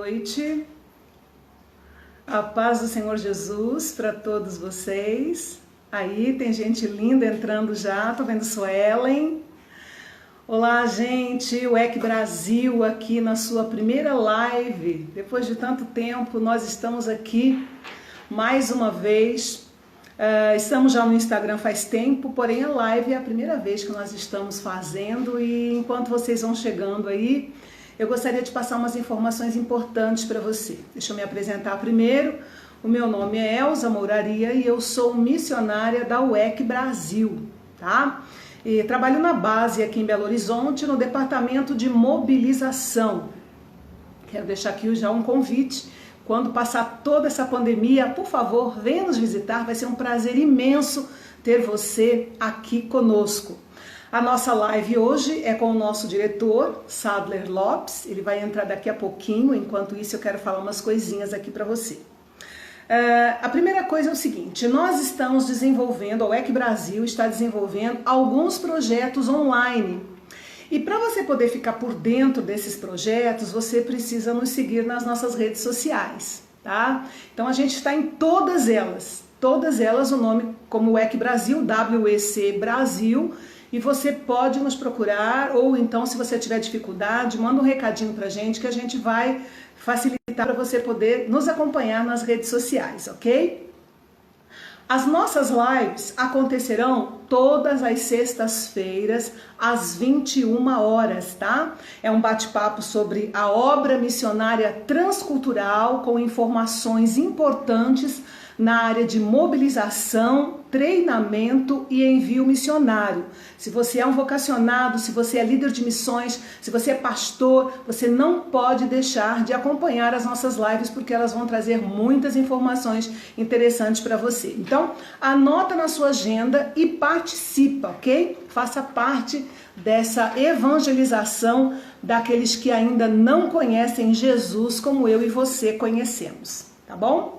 noite. A paz do Senhor Jesus para todos vocês. Aí tem gente linda entrando já, tô vendo Suelen. Olá, gente, o WEC Brasil aqui na sua primeira live. Depois de tanto tempo, nós estamos aqui mais uma vez. Estamos já no Instagram faz tempo, porém a live é a primeira vez que nós estamos fazendo e enquanto vocês vão chegando aí, eu gostaria de passar umas informações importantes para você. Deixa eu me apresentar primeiro. O meu nome é Elza Mouraria e eu sou missionária da WEC Brasil, tá? E trabalho na base aqui em Belo Horizonte, no departamento de mobilização. Quero deixar aqui já um convite. Quando passar toda essa pandemia, por favor, venha nos visitar. Vai ser um prazer imenso ter você aqui conosco. A nossa live hoje é com o nosso diretor, Sadler Lopes. Ele vai entrar daqui a pouquinho. Enquanto isso, eu quero falar umas coisinhas aqui para você. A primeira coisa é o seguinte, nós estamos desenvolvendo, a WEC Brasil está desenvolvendo alguns projetos online. E para você poder ficar por dentro desses projetos, você precisa nos seguir nas nossas redes sociais, tá? Então a gente está em todas elas, o nome como WEC Brasil, WEC Brasil, e você pode nos procurar, ou então se você tiver dificuldade, manda um recadinho pra gente que a gente vai facilitar para você poder nos acompanhar nas redes sociais, ok? As nossas lives acontecerão todas as sextas-feiras, às 21 horas, tá? É um bate-papo sobre a obra missionária transcultural com informações importantes na área de mobilização, treinamento e envio missionário. Se você é um vocacionado, se você é líder de missões, se você é pastor, você não pode deixar de acompanhar as nossas lives porque elas vão trazer muitas informações interessantes para você. Então, anota na sua agenda e participa, ok? Faça parte dessa evangelização daqueles que ainda não conhecem Jesus como eu e você conhecemos, tá bom?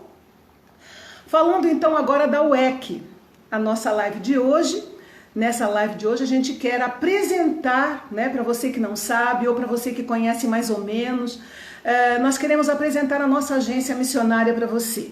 Falando então agora da WEC, a nossa live de hoje. Nessa live de hoje a gente quer apresentar, né, para você que não sabe ou para você que conhece mais ou menos, nós queremos apresentar a nossa agência missionária para você.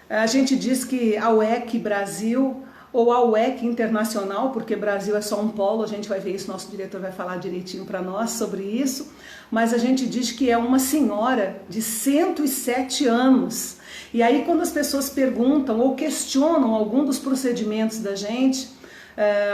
A gente diz que a WEC Brasil ou a WEC Internacional, porque Brasil é só um polo, a gente vai ver isso, nosso diretor vai falar direitinho para nós sobre isso, mas a gente diz que é uma senhora de 107 anos. E aí quando as pessoas perguntam ou questionam algum dos procedimentos da gente,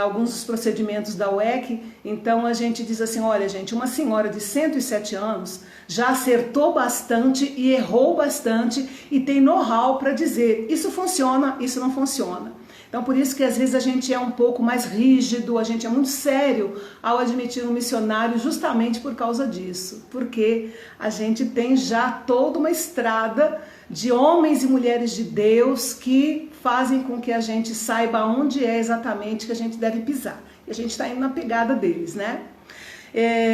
alguns dos procedimentos da WEC, então a gente diz assim, olha gente, uma senhora de 107 anos já acertou bastante e errou bastante e tem know-how para dizer, isso funciona, isso não funciona. Então por isso que às vezes a gente é um pouco mais rígido, a gente é muito sério ao admitir um missionário justamente por causa disso, porque a gente tem já toda uma estrada de homens e mulheres de Deus que fazem com que a gente saiba onde é exatamente que a gente deve pisar. E a gente está indo na pegada deles, né?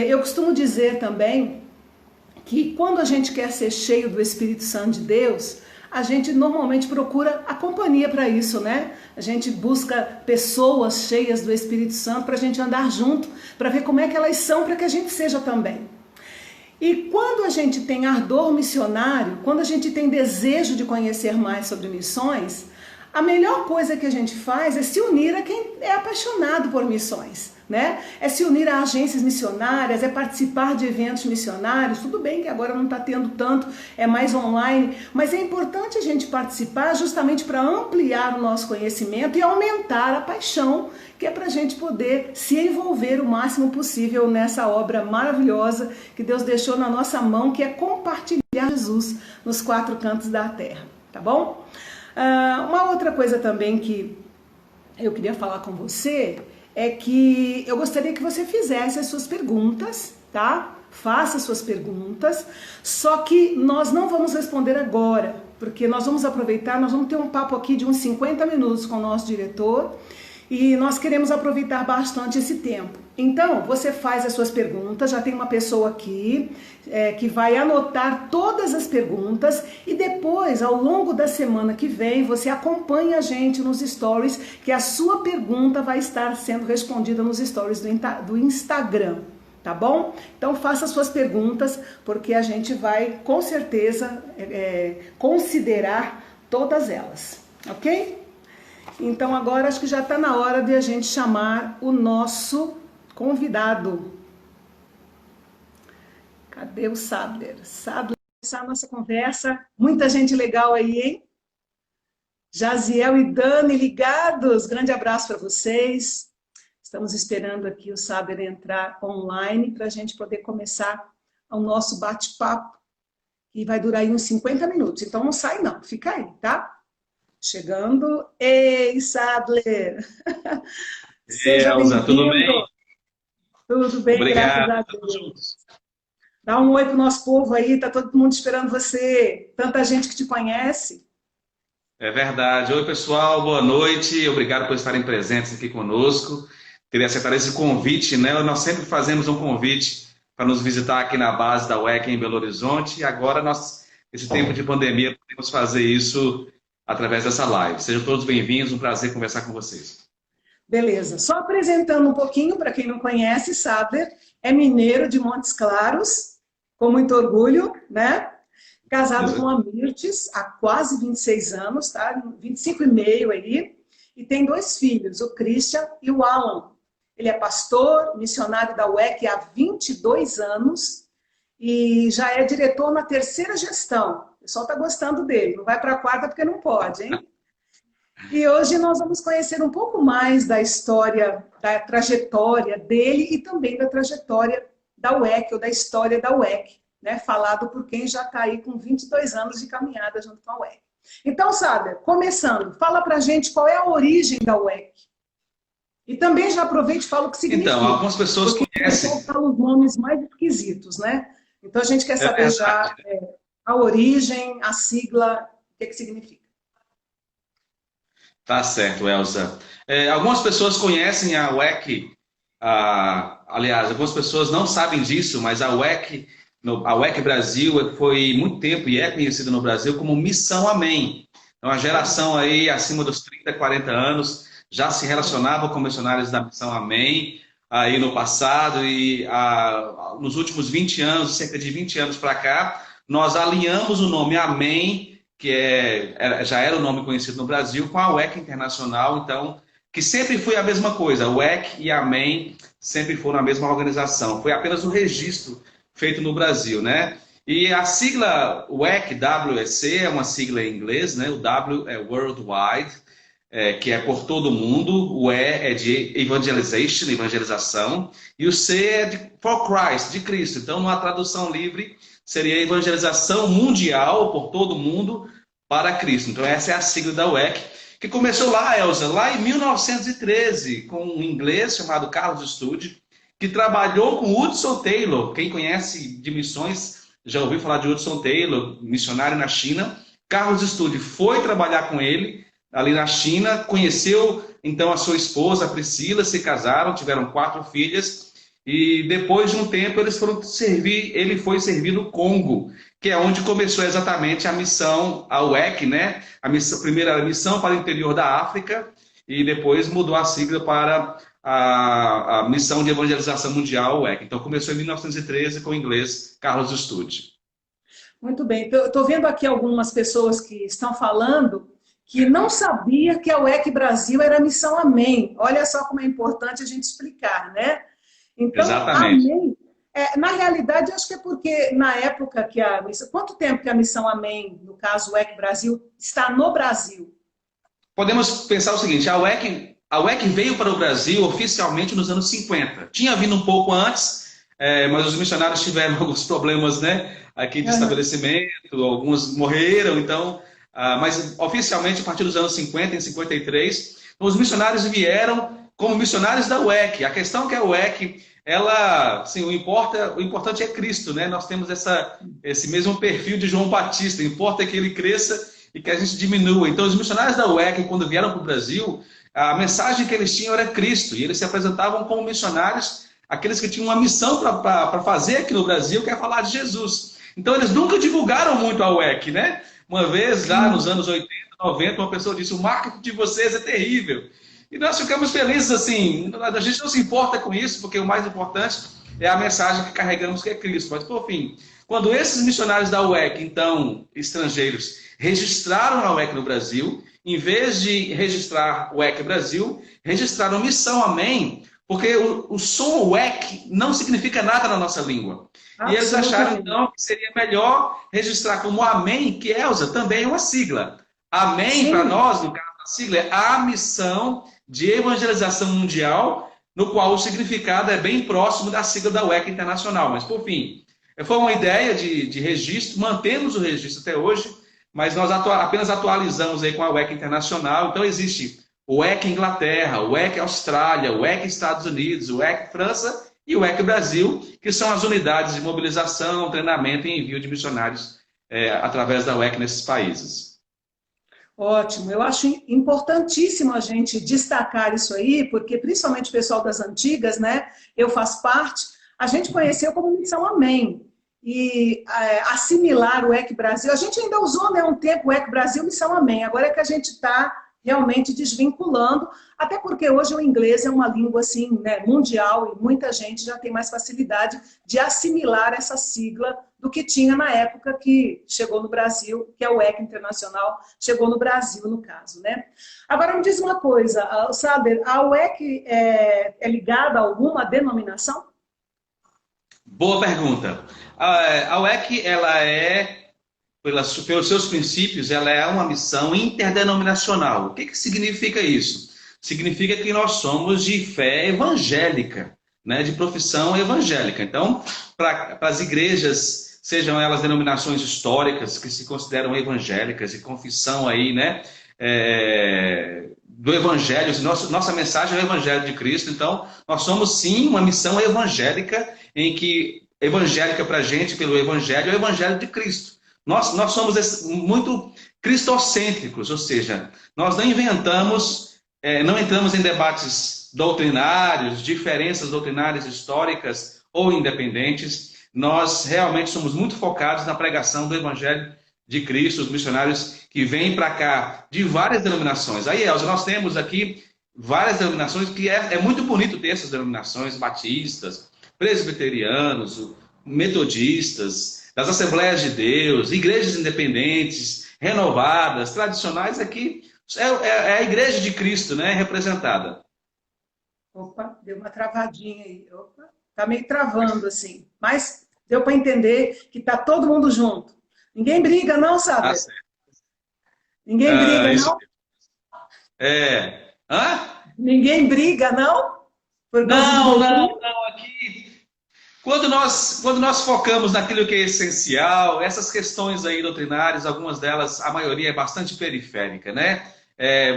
Eu costumo dizer também que quando a gente quer ser cheio do Espírito Santo de Deus, a gente normalmente procura a companhia para isso, né? A gente busca pessoas cheias do Espírito Santo para a gente andar junto, para ver como é que elas são, para que a gente seja também. E quando a gente tem ardor missionário, quando a gente tem desejo de conhecer mais sobre missões, a melhor coisa que a gente faz é se unir a quem é apaixonado por missões, né? É se unir a agências missionárias, é participar de eventos missionários. Tudo bem que agora não está tendo tanto, é mais online, mas é importante a gente participar justamente para ampliar o nosso conhecimento e aumentar a paixão, que é para a gente poder se envolver o máximo possível nessa obra maravilhosa que Deus deixou na nossa mão, que é compartilhar Jesus nos 4 cantos da terra, tá bom? Uma outra coisa também que eu queria falar com você é que eu gostaria que você fizesse as suas perguntas, tá? Faça as suas perguntas, só que nós não vamos responder agora, porque nós vamos aproveitar, nós vamos ter um papo aqui de uns 50 minutos com o nosso diretor e nós queremos aproveitar bastante esse tempo. Então, você faz as suas perguntas, já tem uma pessoa aqui que vai anotar todas as perguntas e depois, ao longo da semana que vem, você acompanha a gente nos stories, que a sua pergunta vai estar sendo respondida nos stories do Instagram, tá bom? Então faça suas perguntas, porque a gente vai com certeza considerar todas elas, ok? Então agora acho que já está na hora de a gente chamar o nosso convidado. Cadê o Sadler? Sadler, começar a nossa conversa. Muita gente legal aí, hein? Jaziel e Dani ligados. Grande abraço para vocês. Estamos esperando aqui o Sadler entrar online para a gente poder começar o nosso bate-papo, que vai durar aí uns 50 minutos. Então não sai não, fica aí, tá? Chegando. Ei, Sadler! Seja Elza, tudo bem-vindo. bem? Tudo bem, Obrigado. graças a Deus. Dá um oi pro nosso povo aí, tá todo mundo esperando você. Tanta gente que te conhece. É verdade. Oi, pessoal, boa noite. Obrigado por estarem presentes aqui conosco. Queria aceitar esse convite, né? Nós sempre fazemos um convite para nos visitar aqui na base da UEC em Belo Horizonte. E agora, esse tempo de pandemia, podemos fazer isso através dessa live. Sejam todos bem-vindos, um prazer conversar com vocês. Beleza. Só apresentando um pouquinho, para quem não conhece, Sadler é mineiro de Montes Claros, com muito orgulho, né? Casado com a Mirtes há quase 26 anos, tá? 25 e meio aí. E tem 2 filhos, o Christian e o Alan. Ele é pastor, missionário da UEC há 22 anos e já é diretor na 3ª gestão. O pessoal está gostando dele. Não vai para a 4ª porque não pode, hein? E hoje nós vamos conhecer um pouco mais da história, da trajetória dele e também da trajetória da UEC, ou da história da UEC, né? Falado por quem já está aí com 22 anos de caminhada junto com a UEC. Então, Sadler, começando, fala pra gente qual é a origem da UEC. E também já aproveite e fala o que significa. Então, algumas pessoas conhecem. O pessoal fala os nomes mais esquisitos, né? Então a gente quer saber já a origem, a sigla, o que significa. Tá certo, Elza. Algumas pessoas conhecem a UEC, aliás, algumas pessoas não sabem disso, mas a UEC Brasil foi muito tempo e é conhecida no Brasil como Missão Amém. Então, a geração aí acima dos 30, 40 anos já se relacionava com missionários da Missão Amém aí no passado e nos últimos 20 anos, cerca de 20 anos para cá, nós alinhamos o nome Amém, que já era o nome conhecido no Brasil, com a UEC Internacional, então, que sempre foi a mesma coisa. A UEC e a Amém sempre foram a mesma organização. Foi apenas um registro feito no Brasil, né? E a sigla WEC, WEC, é uma sigla em inglês, né? O W é Worldwide, que é por todo mundo. O E é de Evangelization, evangelização. E o C é de For Christ, de Cristo. Então, numa tradução livre, seria evangelização mundial, por todo mundo, para Cristo. Então, essa é a sigla da WEC, que começou lá, Elza, lá em 1913, com um inglês chamado Carlos Studd, que trabalhou com Hudson Taylor. Quem conhece de missões já ouviu falar de Hudson Taylor, missionário na China. Carlos Studd foi trabalhar com ele ali na China, conheceu então a sua esposa, a Priscila, se casaram, tiveram 4 filhas e depois de um tempo ele foi servir no Congo, que é onde começou exatamente a missão, a UEC, né? Primeira missão para o interior da África e depois mudou a sigla para a missão de evangelização mundial, UEC. Então começou em 1913 com o inglês Carlos Studd. Muito bem. Estou vendo aqui algumas pessoas que estão falando que não sabia que a UEC Brasil era a Missão Amém. Olha só como é importante a gente explicar, né? Então, exatamente. Amém, na realidade, eu acho que é porque na época que a missão... Quanto tempo que a Missão Amém, no caso UEC Brasil, está no Brasil? Podemos pensar o seguinte, a UEC veio para o Brasil oficialmente nos anos 50. Tinha vindo um pouco antes, mas os missionários tiveram alguns problemas, né, aqui de estabelecimento, alguns morreram, então... mas oficialmente a partir dos anos 50, em 53, os missionários vieram como missionários da UEC. A questão é que a UEC, ela, assim, o importante é Cristo, né? Nós temos esse mesmo perfil de João Batista, importa que ele cresça e que a gente diminua. Então os missionários da UEC, quando vieram para o Brasil, a mensagem que eles tinham era Cristo, e eles se apresentavam como missionários, aqueles que tinham uma missão para fazer aqui no Brasil, que é falar de Jesus. Então eles nunca divulgaram muito a UEC, né? Uma vez, lá nos anos 80, 90, uma pessoa disse, o marketing de vocês é terrível. E nós ficamos felizes assim, a gente não se importa com isso, porque o mais importante é a mensagem que carregamos, que é Cristo. Mas, por fim, quando esses missionários da UEC, então, estrangeiros, registraram a UEC no Brasil, em vez de registrar UEC Brasil, registraram Missão Amém, porque o som UEC não significa nada na nossa língua. E eles acharam, então, que seria melhor registrar como Amém, que, Elza, também é uma sigla. Amém, para nós, no caso da sigla, é a missão de evangelização mundial, no qual o significado é bem próximo da sigla da UEC Internacional. Mas, por fim, foi uma ideia de registro, mantemos o registro até hoje, mas nós apenas atualizamos aí com a UEC Internacional. Então, existe o UEC Inglaterra, o UEC Austrália, o UEC Estados Unidos, o UEC França e o UEC Brasil, que são as unidades de mobilização, treinamento e envio de missionários através da UEC nesses países. Ótimo, eu acho importantíssimo a gente destacar isso aí, porque principalmente o pessoal das antigas, né? Eu faço parte, a gente conheceu como Missão Amém. E assimilar o EC Brasil, a gente ainda usou, né, um tempo o EC Brasil, Missão Amém. Agora é que a gente está realmente desvinculando, até porque hoje o inglês é uma língua assim, né, mundial, e muita gente já tem mais facilidade de assimilar essa sigla do que tinha na época que chegou no Brasil, que é o EC Internacional, chegou no Brasil, no caso, né? Agora me diz uma coisa, Saber, a UEC é ligada a alguma denominação? Boa pergunta. A UEC, ela pelos seus princípios, ela é uma missão interdenominacional. O que significa isso? Significa que nós somos de fé evangélica, né, de profissão evangélica. Então, para as igrejas, sejam elas denominações históricas, que se consideram evangélicas, de confissão aí, né, do evangelho, nossa mensagem é o evangelho de Cristo. Então, nós somos sim uma missão evangélica, em que evangélica para a gente, pelo evangelho, é o evangelho de Cristo. Nós somos muito cristocêntricos, ou seja, nós não inventamos, não entramos em debates doutrinários, diferenças doutrinárias históricas ou independentes. Nós realmente somos muito focados na pregação do evangelho de Cristo, os missionários que vêm para cá de várias denominações. Aí, Elza, nós temos aqui várias denominações, que é muito bonito ter essas denominações, batistas, presbiterianos, metodistas, das Assembleias de Deus, igrejas independentes, renovadas, tradicionais. Aqui é a Igreja de Cristo, né, representada. Opa, deu uma travadinha aí. Opa, tá meio travando assim, mas deu para entender que tá todo mundo junto. Ninguém briga não, sabe? Ah, certo. Ninguém briga não? Hã? Ninguém briga não? Não, aqui... Quando nós focamos naquilo que é essencial, essas questões aí doutrinárias, algumas delas, a maioria é bastante periférica, né?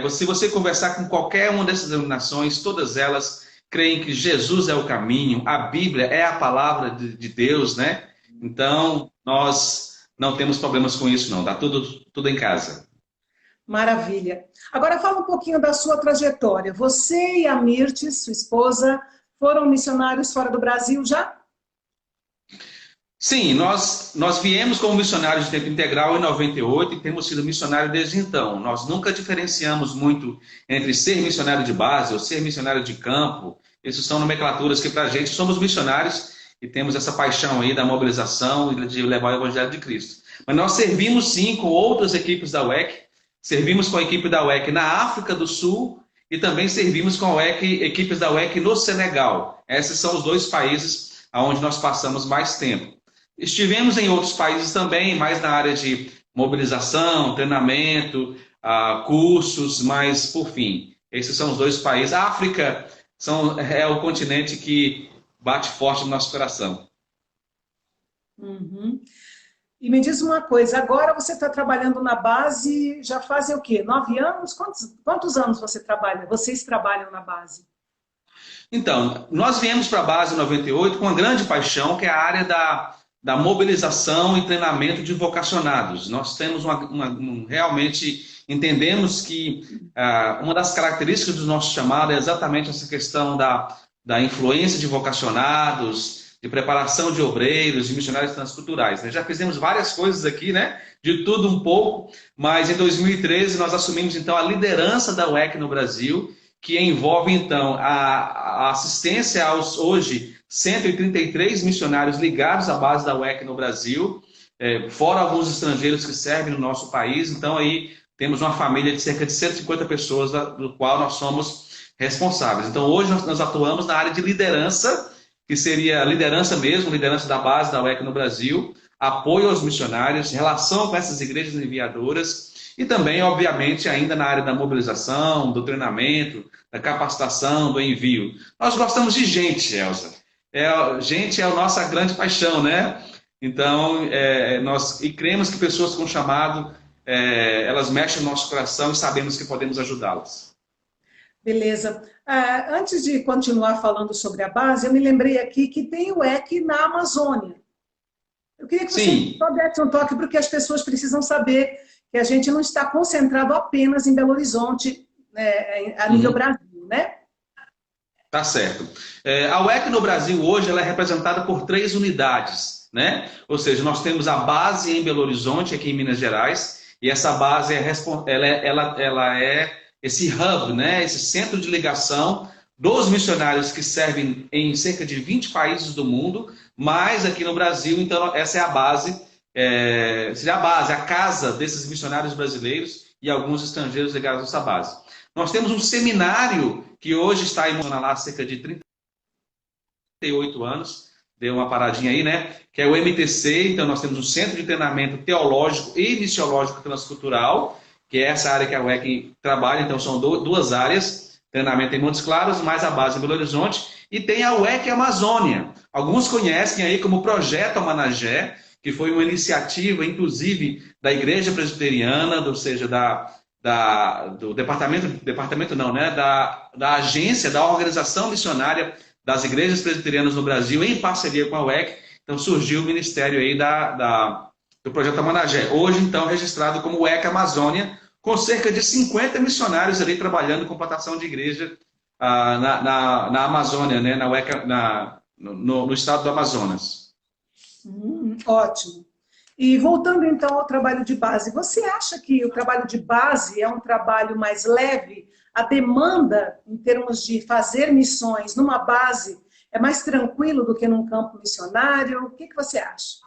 Se você conversar com qualquer uma dessas denominações, todas elas creem que Jesus é o caminho, a Bíblia é a palavra de Deus, né? Então, nós não temos problemas com isso, não. Dá tudo em casa. Maravilha. Agora fala um pouquinho da sua trajetória. Você e a Mirtes, sua esposa, foram missionários fora do Brasil já? Sim, nós viemos como missionários de tempo integral em 98 e temos sido missionários desde então. Nós nunca diferenciamos muito entre ser missionário de base ou ser missionário de campo. Essas são nomenclaturas que, para a gente, somos missionários e temos essa paixão aí da mobilização e de levar o Evangelho de Cristo. Mas nós servimos sim com outras equipes da UEC, servimos com a equipe da UEC na África do Sul e também servimos com a UEC, equipes da UEC no Senegal. Esses são os dois países onde nós passamos mais tempo. Estivemos em outros países também, mais na área de mobilização, treinamento, cursos, mas, por fim, esses são os dois países. A África é o continente que bate forte no nosso coração. Uhum. E me diz uma coisa, agora você está trabalhando na base, já fazem o quê? 9 anos? Quantos anos vocês trabalham na base? Então, nós viemos para a base em 98 com uma grande paixão, que é a área da mobilização e treinamento de vocacionados. Nós temos realmente entendemos que uma das características do nosso chamado é exatamente essa questão da influência de vocacionados, de preparação de obreiros, de missionários transculturais. Já fizemos várias coisas aqui, né? De tudo um pouco, mas em 2013 nós assumimos então a liderança da UEC no Brasil que envolve, então, a assistência aos, hoje, 133 missionários ligados à base da UEC no Brasil, fora alguns estrangeiros que servem no nosso país. Então, aí temos uma família de cerca de 150 pessoas, do qual nós somos responsáveis. Então, hoje nós atuamos na área de liderança, que seria liderança mesmo, liderança da base da UEC no Brasil, apoio aos missionários, relação com essas igrejas enviadoras e também, obviamente, ainda na área da mobilização, do treinamento, da capacitação, do envio. Nós gostamos de gente, Elza. Gente é a nossa grande paixão, né? Então, nós cremos que pessoas com chamado, elas mexem no nosso coração e sabemos que podemos ajudá-las. Beleza. Antes de continuar falando sobre a base, eu me lembrei aqui que tem o EC na Amazônia. Eu queria que você só desse um toque, porque as pessoas precisam saber que a gente não está concentrado apenas em Belo Horizonte, né, a nível Brasil, né? Tá certo. A UEC no Brasil hoje ela é representada por 3 unidades, né? Ou seja, nós temos a base em Belo Horizonte, aqui em Minas Gerais, e essa base ela é esse hub, né? Esse centro de ligação dos missionários que servem em cerca de 20 países do mundo, mas aqui no Brasil, então essa é a base, seria a base, a casa desses missionários brasileiros e alguns estrangeiros ligados a essa base. Nós temos um seminário que hoje está em lá há cerca de 38 anos, deu uma paradinha aí, né? Que é o MTC, então nós temos um Centro de Treinamento Teológico e Missiológico Transcultural, que é essa área que a UEC trabalha, então são 2 áreas, treinamento em Montes Claros, mais a base em Belo Horizonte, e tem a UEC Amazônia. Alguns conhecem aí como Projeto Amanagé, que foi uma iniciativa, inclusive, da Igreja Presbiteriana, ou seja, do departamento não, né? Da agência, da organização missionária das igrejas presbiterianas no Brasil, em parceria com a UEC. Então surgiu o ministério aí do Projeto Amanagé. Hoje, então, registrado como UEC Amazônia, com cerca de 50 missionários ali trabalhando com plantação de igreja na Amazônia, né? Na UEC, no estado do Amazonas. Ótimo. E voltando então ao trabalho de base, você acha que o trabalho de base é um trabalho mais leve? A demanda em termos de fazer missões numa base é mais tranquilo do que num campo missionário? O que você acha?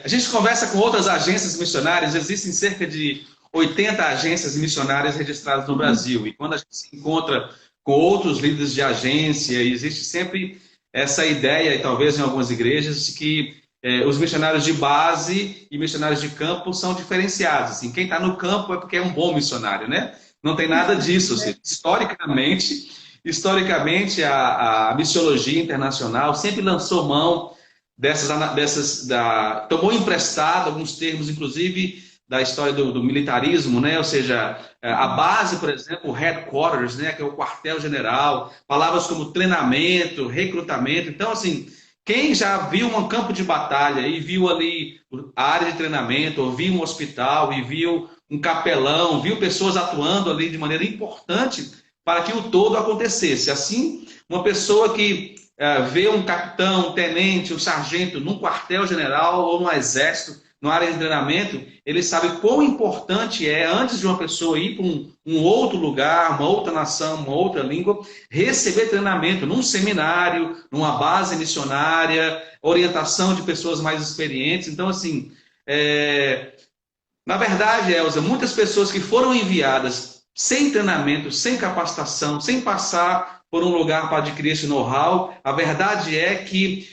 A gente conversa com outras agências missionárias, existem cerca de 80 agências missionárias registradas no Brasil. E quando a gente se encontra com outros líderes de agência, existe sempre essa ideia, e talvez em algumas igrejas, de que os missionários de base e missionários de campo são diferenciados. Assim, quem está no campo é porque é um bom missionário, né? Não tem nada disso. Ou seja, historicamente a missiologia internacional sempre lançou mão tomou emprestado alguns termos, inclusive, da história do militarismo, né? Ou seja, a base, por exemplo, o headquarters, né? Que é o quartel-general, palavras como treinamento, recrutamento. Então, assim, quem já viu um campo de batalha e viu ali a área de treinamento, ou viu um hospital e viu um capelão, viu pessoas atuando ali de maneira importante para que o todo acontecesse. Assim, uma pessoa que vê um capitão, um tenente, um sargento num quartel-general ou no exército, numa área de treinamento, ele sabe quão importante é, antes de uma pessoa ir para um outro lugar, uma outra nação, uma outra língua, receber treinamento num seminário, numa base missionária, orientação de pessoas mais experientes. Então, assim, na verdade, Elza, muitas pessoas que foram enviadas sem treinamento, sem capacitação, sem passar por um lugar para adquirir esse know-how, a verdade é que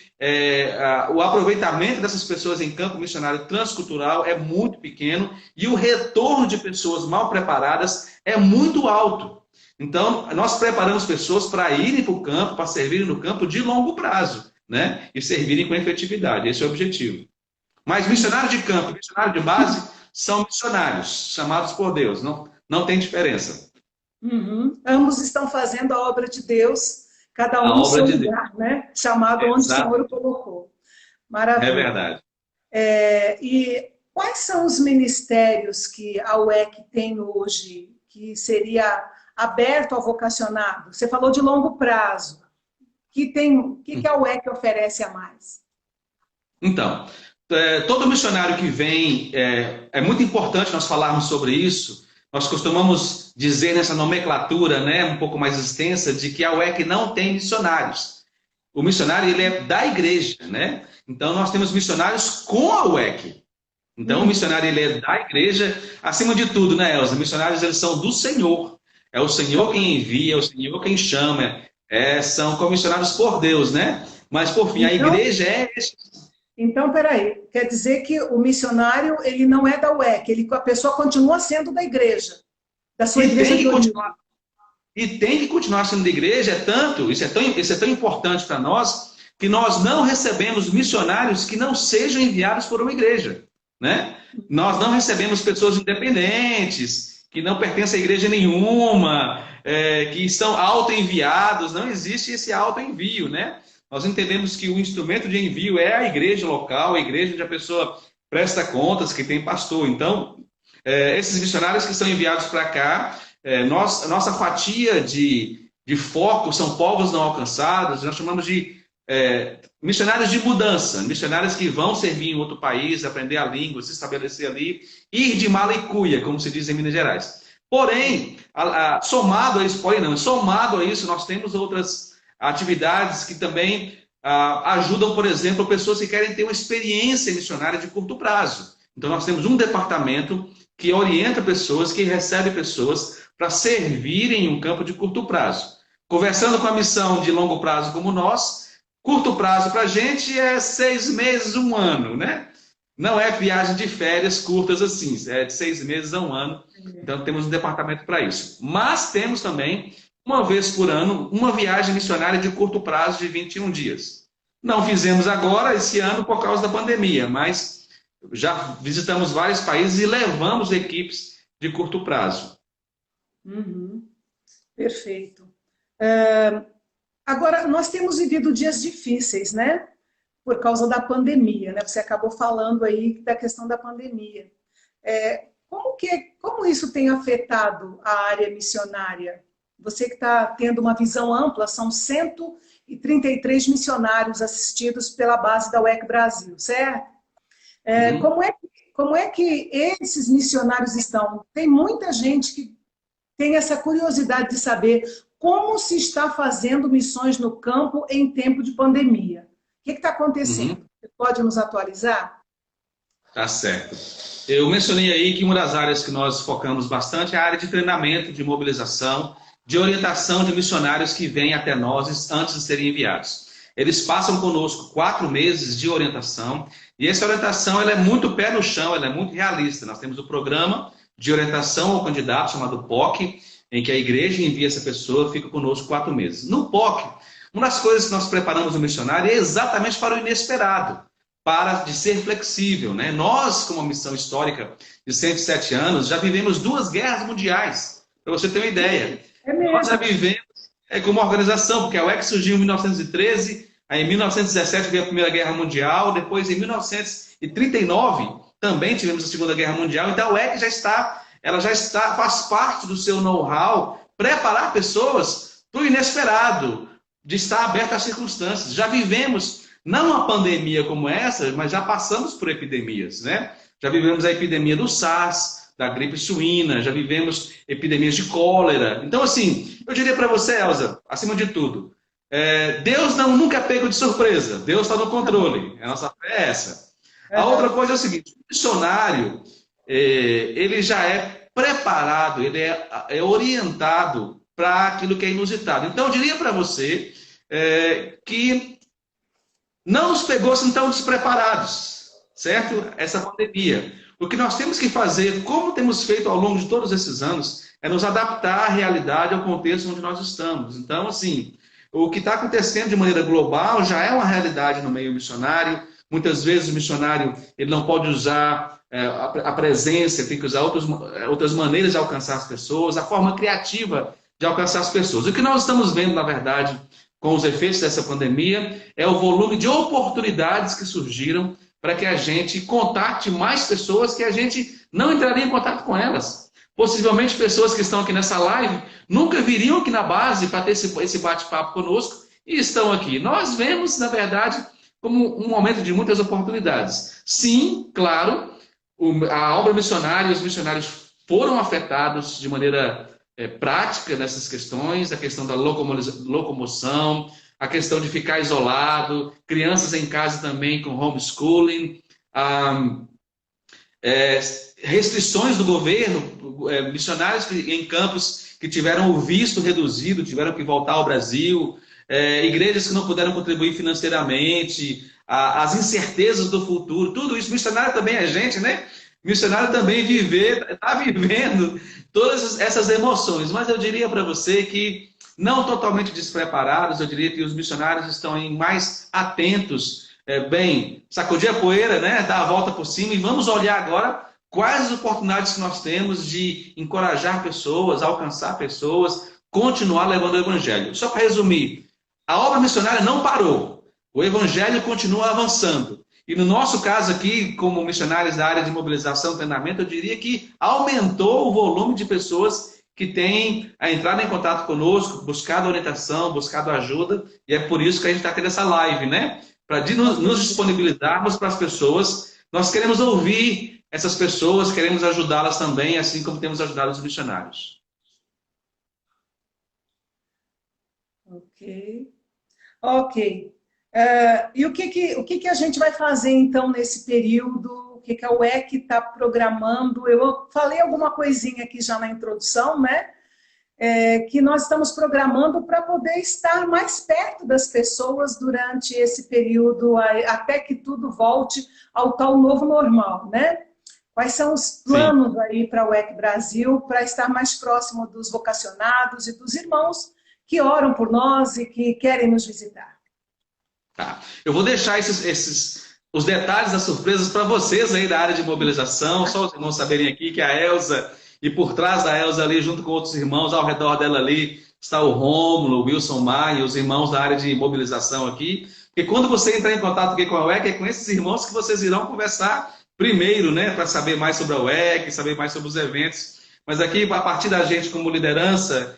o aproveitamento dessas pessoas em campo missionário transcultural é muito pequeno e o retorno de pessoas mal preparadas é muito alto. Então, nós preparamos pessoas para irem para o campo, para servirem no campo de longo prazo, né? E servirem com efetividade. Esse é o objetivo. Mas missionário de campo e missionário de base são missionários, chamados por Deus. Não tem diferença. Ambos estão fazendo a obra de Deus, cada um no seu lugar, né? Chamado onde o Senhor o colocou. Maravilha. É verdade. E quais são os ministérios que a UEC tem hoje, que seria aberto ao vocacionado? Você falou de longo prazo. O que a UEC oferece a mais? Então, todo missionário que vem, é muito importante nós falarmos sobre isso, nós costumamos dizer nessa nomenclatura, né, um pouco mais extensa, de que a UEC não tem missionários. O missionário, ele é da igreja, né? Então, nós temos missionários com a UEC. Então, o missionário, ele é da igreja, acima de tudo, né, Elza? Missionários, eles são do Senhor. É o Senhor quem envia, é o Senhor quem chama. São comissionados por Deus, né? Mas, por fim, a igreja é... Então, peraí, quer dizer que o missionário, ele não é da UEC, a pessoa continua sendo da igreja, da sua igreja de origem. E tem que continuar sendo da igreja, isso é tão importante para nós, que nós não recebemos missionários que não sejam enviados por uma igreja, né? Nós não recebemos pessoas independentes, que não pertencem a igreja nenhuma, que são auto-enviados, não existe esse auto-envio, né? Nós entendemos que o instrumento de envio é a igreja local, a igreja onde a pessoa presta contas, que tem pastor. Então, esses missionários que são enviados para cá, nossa fatia de foco são povos não alcançados, nós chamamos de missionários de mudança, missionários que vão servir em outro país, aprender a língua, se estabelecer ali, ir de mala e cuia, como se diz em Minas Gerais. Porém, somado a isso, nós temos outras atividades que também ajudam, por exemplo, pessoas que querem ter uma experiência missionária de curto prazo. Então, nós temos um departamento que orienta pessoas, que recebe pessoas para servirem em um campo de curto prazo. Conversando com a missão de longo prazo como nós, curto prazo para a gente é 6 meses, 1 ano, né? Não é viagem de férias curtas assim, é de 6 meses a 1 ano. Então, temos um departamento para isso. Mas temos também, uma vez por ano, uma viagem missionária de curto prazo de 21 dias. Não fizemos agora, esse ano, por causa da pandemia, mas já visitamos vários países e levamos equipes de curto prazo. Uhum. Perfeito. Agora, nós temos vivido dias difíceis, né? Por causa da pandemia, né? Você acabou falando aí da questão da pandemia. Como isso tem afetado a área missionária? Você que está tendo uma visão ampla, são 133 missionários assistidos pela base da UEC Brasil, certo? Como é que esses missionários estão? Tem muita gente que tem essa curiosidade de saber como se está fazendo missões no campo em tempo de pandemia. O que está acontecendo? Você pode nos atualizar? Tá certo. Eu mencionei aí que uma das áreas que nós focamos bastante é a área de treinamento, de mobilização, de orientação de missionários que vêm até nós antes de serem enviados. Eles passam conosco 4 meses de orientação, e essa orientação ela é muito pé no chão, ela é muito realista. Nós temos o programa de orientação ao candidato, chamado POC, em que a igreja envia essa pessoa, fica conosco 4 meses. No POC, uma das coisas que nós preparamos o missionário é exatamente para o inesperado, de ser flexível, né? Nós, como uma missão histórica de 107 anos, já vivemos 2 guerras mundiais, para você ter uma ideia. Nós já vivemos como organização, porque a UEC surgiu em 1913, aí em 1917 veio a Primeira Guerra Mundial, depois em 1939 também tivemos a Segunda Guerra Mundial, então a UEC faz parte do seu know-how preparar pessoas para o inesperado, de estar aberto às circunstâncias. Já vivemos, não uma pandemia como essa, mas já passamos por epidemias, né? Já vivemos a epidemia do SARS, da gripe suína, já vivemos epidemias de cólera. Então, assim, eu diria para você, Elza, acima de tudo, Deus nunca é pego de surpresa. Deus está no controle. A nossa fé é essa. A outra coisa é o seguinte, o missionário, ele já é preparado, ele é orientado para aquilo que é inusitado. Então, eu diria para você que não nos pegou assim tão despreparados, certo? Essa pandemia. O que nós temos que fazer, como temos feito ao longo de todos esses anos, é nos adaptar à realidade, ao contexto onde nós estamos. Então, assim, o que está acontecendo de maneira global já é uma realidade no meio missionário. Muitas vezes o missionário ele não pode usar a presença, tem que usar outras maneiras de alcançar as pessoas, a forma criativa de alcançar as pessoas. O que nós estamos vendo, na verdade, com os efeitos dessa pandemia, é o volume de oportunidades que surgiram para que a gente contate mais pessoas que a gente não entraria em contato com elas. Possivelmente pessoas que estão aqui nessa live nunca viriam aqui na base para ter esse bate-papo conosco e estão aqui. Nós vemos, na verdade, como um momento de muitas oportunidades. Sim, claro, a obra missionária, os missionários foram afetados de maneira prática nessas questões, a questão da locomoção, a questão de ficar isolado, crianças em casa também com homeschooling, restrições do governo, missionários em campos que tiveram o visto reduzido, tiveram que voltar ao Brasil, igrejas que não puderam contribuir financeiramente, as incertezas do futuro, tudo isso. Missionário também é gente, né? Missionário também está vivendo todas essas emoções. Mas eu diria para você que, não totalmente despreparados, eu diria que os missionários estão mais atentos, sacudir a poeira, né? Dar a volta por cima, e vamos olhar agora quais as oportunidades que nós temos de encorajar pessoas, alcançar pessoas, continuar levando o evangelho. Só para resumir, a obra missionária não parou, o evangelho continua avançando. E no nosso caso aqui, como missionários da área de mobilização e treinamento, eu diria que aumentou o volume de pessoas que têm entrado em contato conosco, buscado orientação, buscado ajuda, e é por isso que a gente está tendo essa live, né? Para nos disponibilizarmos para as pessoas. Nós queremos ouvir essas pessoas, queremos ajudá-las também, assim como temos ajudado os missionários. Ok. E o que a gente vai fazer, então, nesse período? O que a UEC está programando? Eu falei alguma coisinha aqui já na introdução, né? Que nós estamos programando para poder estar mais perto das pessoas durante esse período, até que tudo volte ao tal novo normal, né? Quais são os planos aí para a UEC Brasil, para estar mais próximo dos vocacionados e dos irmãos que oram por nós e que querem nos visitar? Tá. Eu vou deixar os detalhes das surpresas para vocês aí da área de mobilização, só os irmãos saberem aqui que a Elza, e por trás da Elza ali, junto com outros irmãos, ao redor dela ali, está o Rômulo, o Wilson Maia, os irmãos da área de mobilização aqui. E quando você entrar em contato aqui com a UEC, é com esses irmãos que vocês irão conversar primeiro, né, para saber mais sobre a UEC, saber mais sobre os eventos. Mas aqui, a partir da gente como liderança,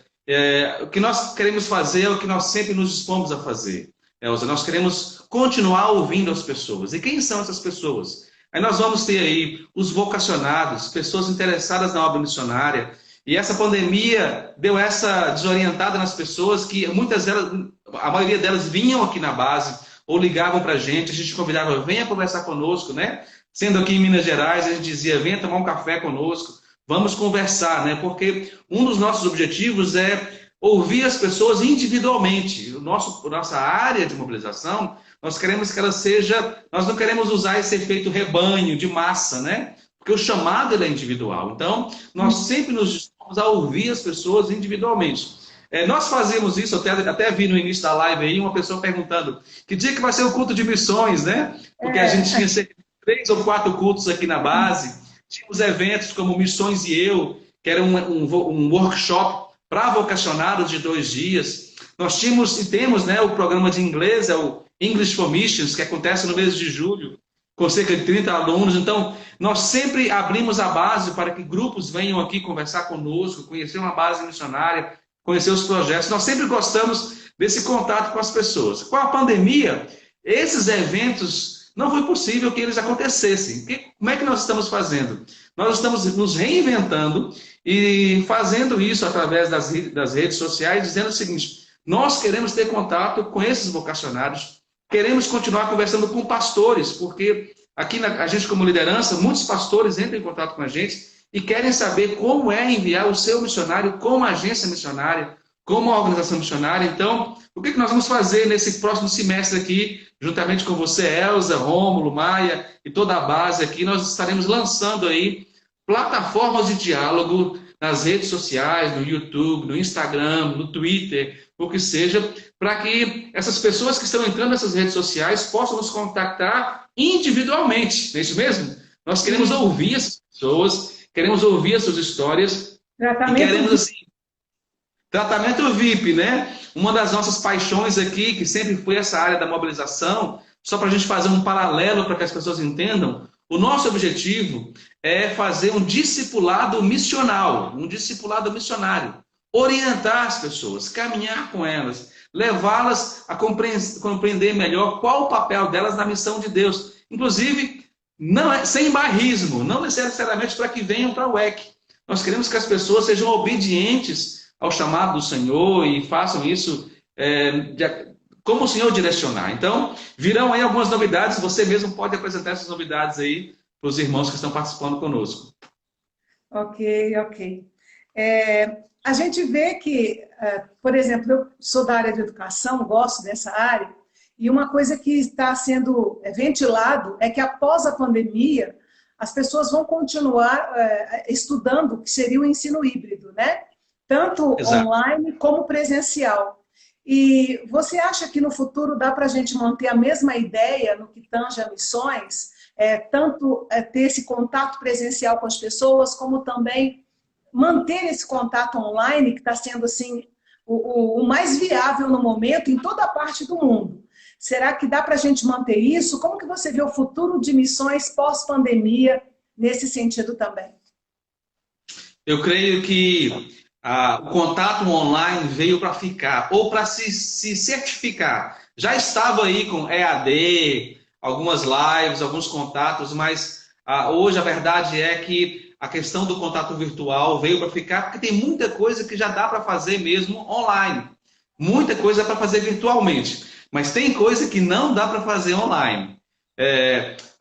o que nós queremos fazer é o que nós sempre nos dispomos a fazer. Elza, nós queremos continuar ouvindo as pessoas. E quem são essas pessoas? Aí nós vamos ter aí os vocacionados, pessoas interessadas na obra missionária. E essa pandemia deu essa desorientada nas pessoas, que muitas delas, a maioria delas vinham aqui na base, ou ligavam para a gente convidava, venha conversar conosco, né? Sendo aqui em Minas Gerais, a gente dizia, venha tomar um café conosco, vamos conversar, né? Porque um dos nossos objetivos é ouvir as pessoas individualmente. Nossa área de mobilização, nós queremos que ela seja... Nós não queremos usar esse efeito rebanho, de massa, né? Porque o chamado ele é individual. Então, nós sempre nos dispomos a ouvir as pessoas individualmente. Nós fazemos isso, até vi no início da live aí, uma pessoa perguntando que dia que vai ser o culto de missões, né? Porque a gente tinha cerca de 3 ou 4 cultos aqui na base. Tínhamos eventos como Missões e Eu, que era um workshop para vocacionados de 2 dias. Nós tínhamos e temos, né, o programa de inglês, é o English for Missions, que acontece no mês de julho, com cerca de 30 alunos. Então, nós sempre abrimos a base para que grupos venham aqui conversar conosco, conhecer uma base missionária, conhecer os projetos. Nós sempre gostamos desse contato com as pessoas. Com a pandemia, esses eventos não foi possível que eles acontecessem. Como é que nós estamos fazendo? Nós estamos nos reinventando e fazendo isso através das redes sociais, dizendo o seguinte: nós queremos ter contato com esses vocacionados, queremos continuar conversando com pastores, porque aqui a gente, como liderança, muitos pastores entram em contato com a gente e querem saber como é enviar o seu missionário como agência missionária, como organização missionária. Então, o que nós vamos fazer nesse próximo semestre aqui, juntamente com você, Elza, Rômulo, Maia e toda a base aqui, nós estaremos lançando aí plataformas de diálogo nas redes sociais, no YouTube, no Instagram, no Twitter, o que seja, para que essas pessoas que estão entrando nessas redes sociais possam nos contactar individualmente, não é isso mesmo? Nós queremos ouvir essas pessoas, queremos ouvir as suas histórias, e queremos, assim, tratamento VIP, né? Uma das nossas paixões aqui, que sempre foi essa área da mobilização, só para a gente fazer um paralelo para que as pessoas entendam, o nosso objetivo é fazer um discipulado missional, um discipulado missionário. Orientar as pessoas, caminhar com elas, levá-las a compreender melhor qual o papel delas na missão de Deus. Inclusive, sem bairrismo, não necessariamente para que venham para a UEC, Nós queremos que as pessoas sejam obedientes ao chamado do Senhor e façam isso como o Senhor direcionar. Então, virão aí algumas novidades, você mesmo pode apresentar essas novidades aí para os irmãos que estão participando conosco. Ok, ok. A gente vê que, por exemplo, eu sou da área de educação, gosto dessa área, e uma coisa que está sendo ventilado é que após a pandemia, as pessoas vão continuar estudando o que seria o ensino híbrido, né? Tanto Exato. online como presencial. E você acha que no futuro dá para a gente manter a mesma ideia no que tange a missões? Tanto ter esse contato presencial com as pessoas, como também manter esse contato online, que está sendo assim, o mais viável no momento em toda a parte do mundo. Será que dá para a gente manter isso? Como que você vê o futuro de missões pós-pandemia nesse sentido também? Eu creio que o contato online veio para ficar, ou para se certificar. Já estava aí com EAD, algumas lives, alguns contatos, mas hoje a verdade é que a questão do contato virtual veio para ficar, porque tem muita coisa que já dá para fazer mesmo online. Muita coisa para fazer virtualmente. Mas tem coisa que não dá para fazer online.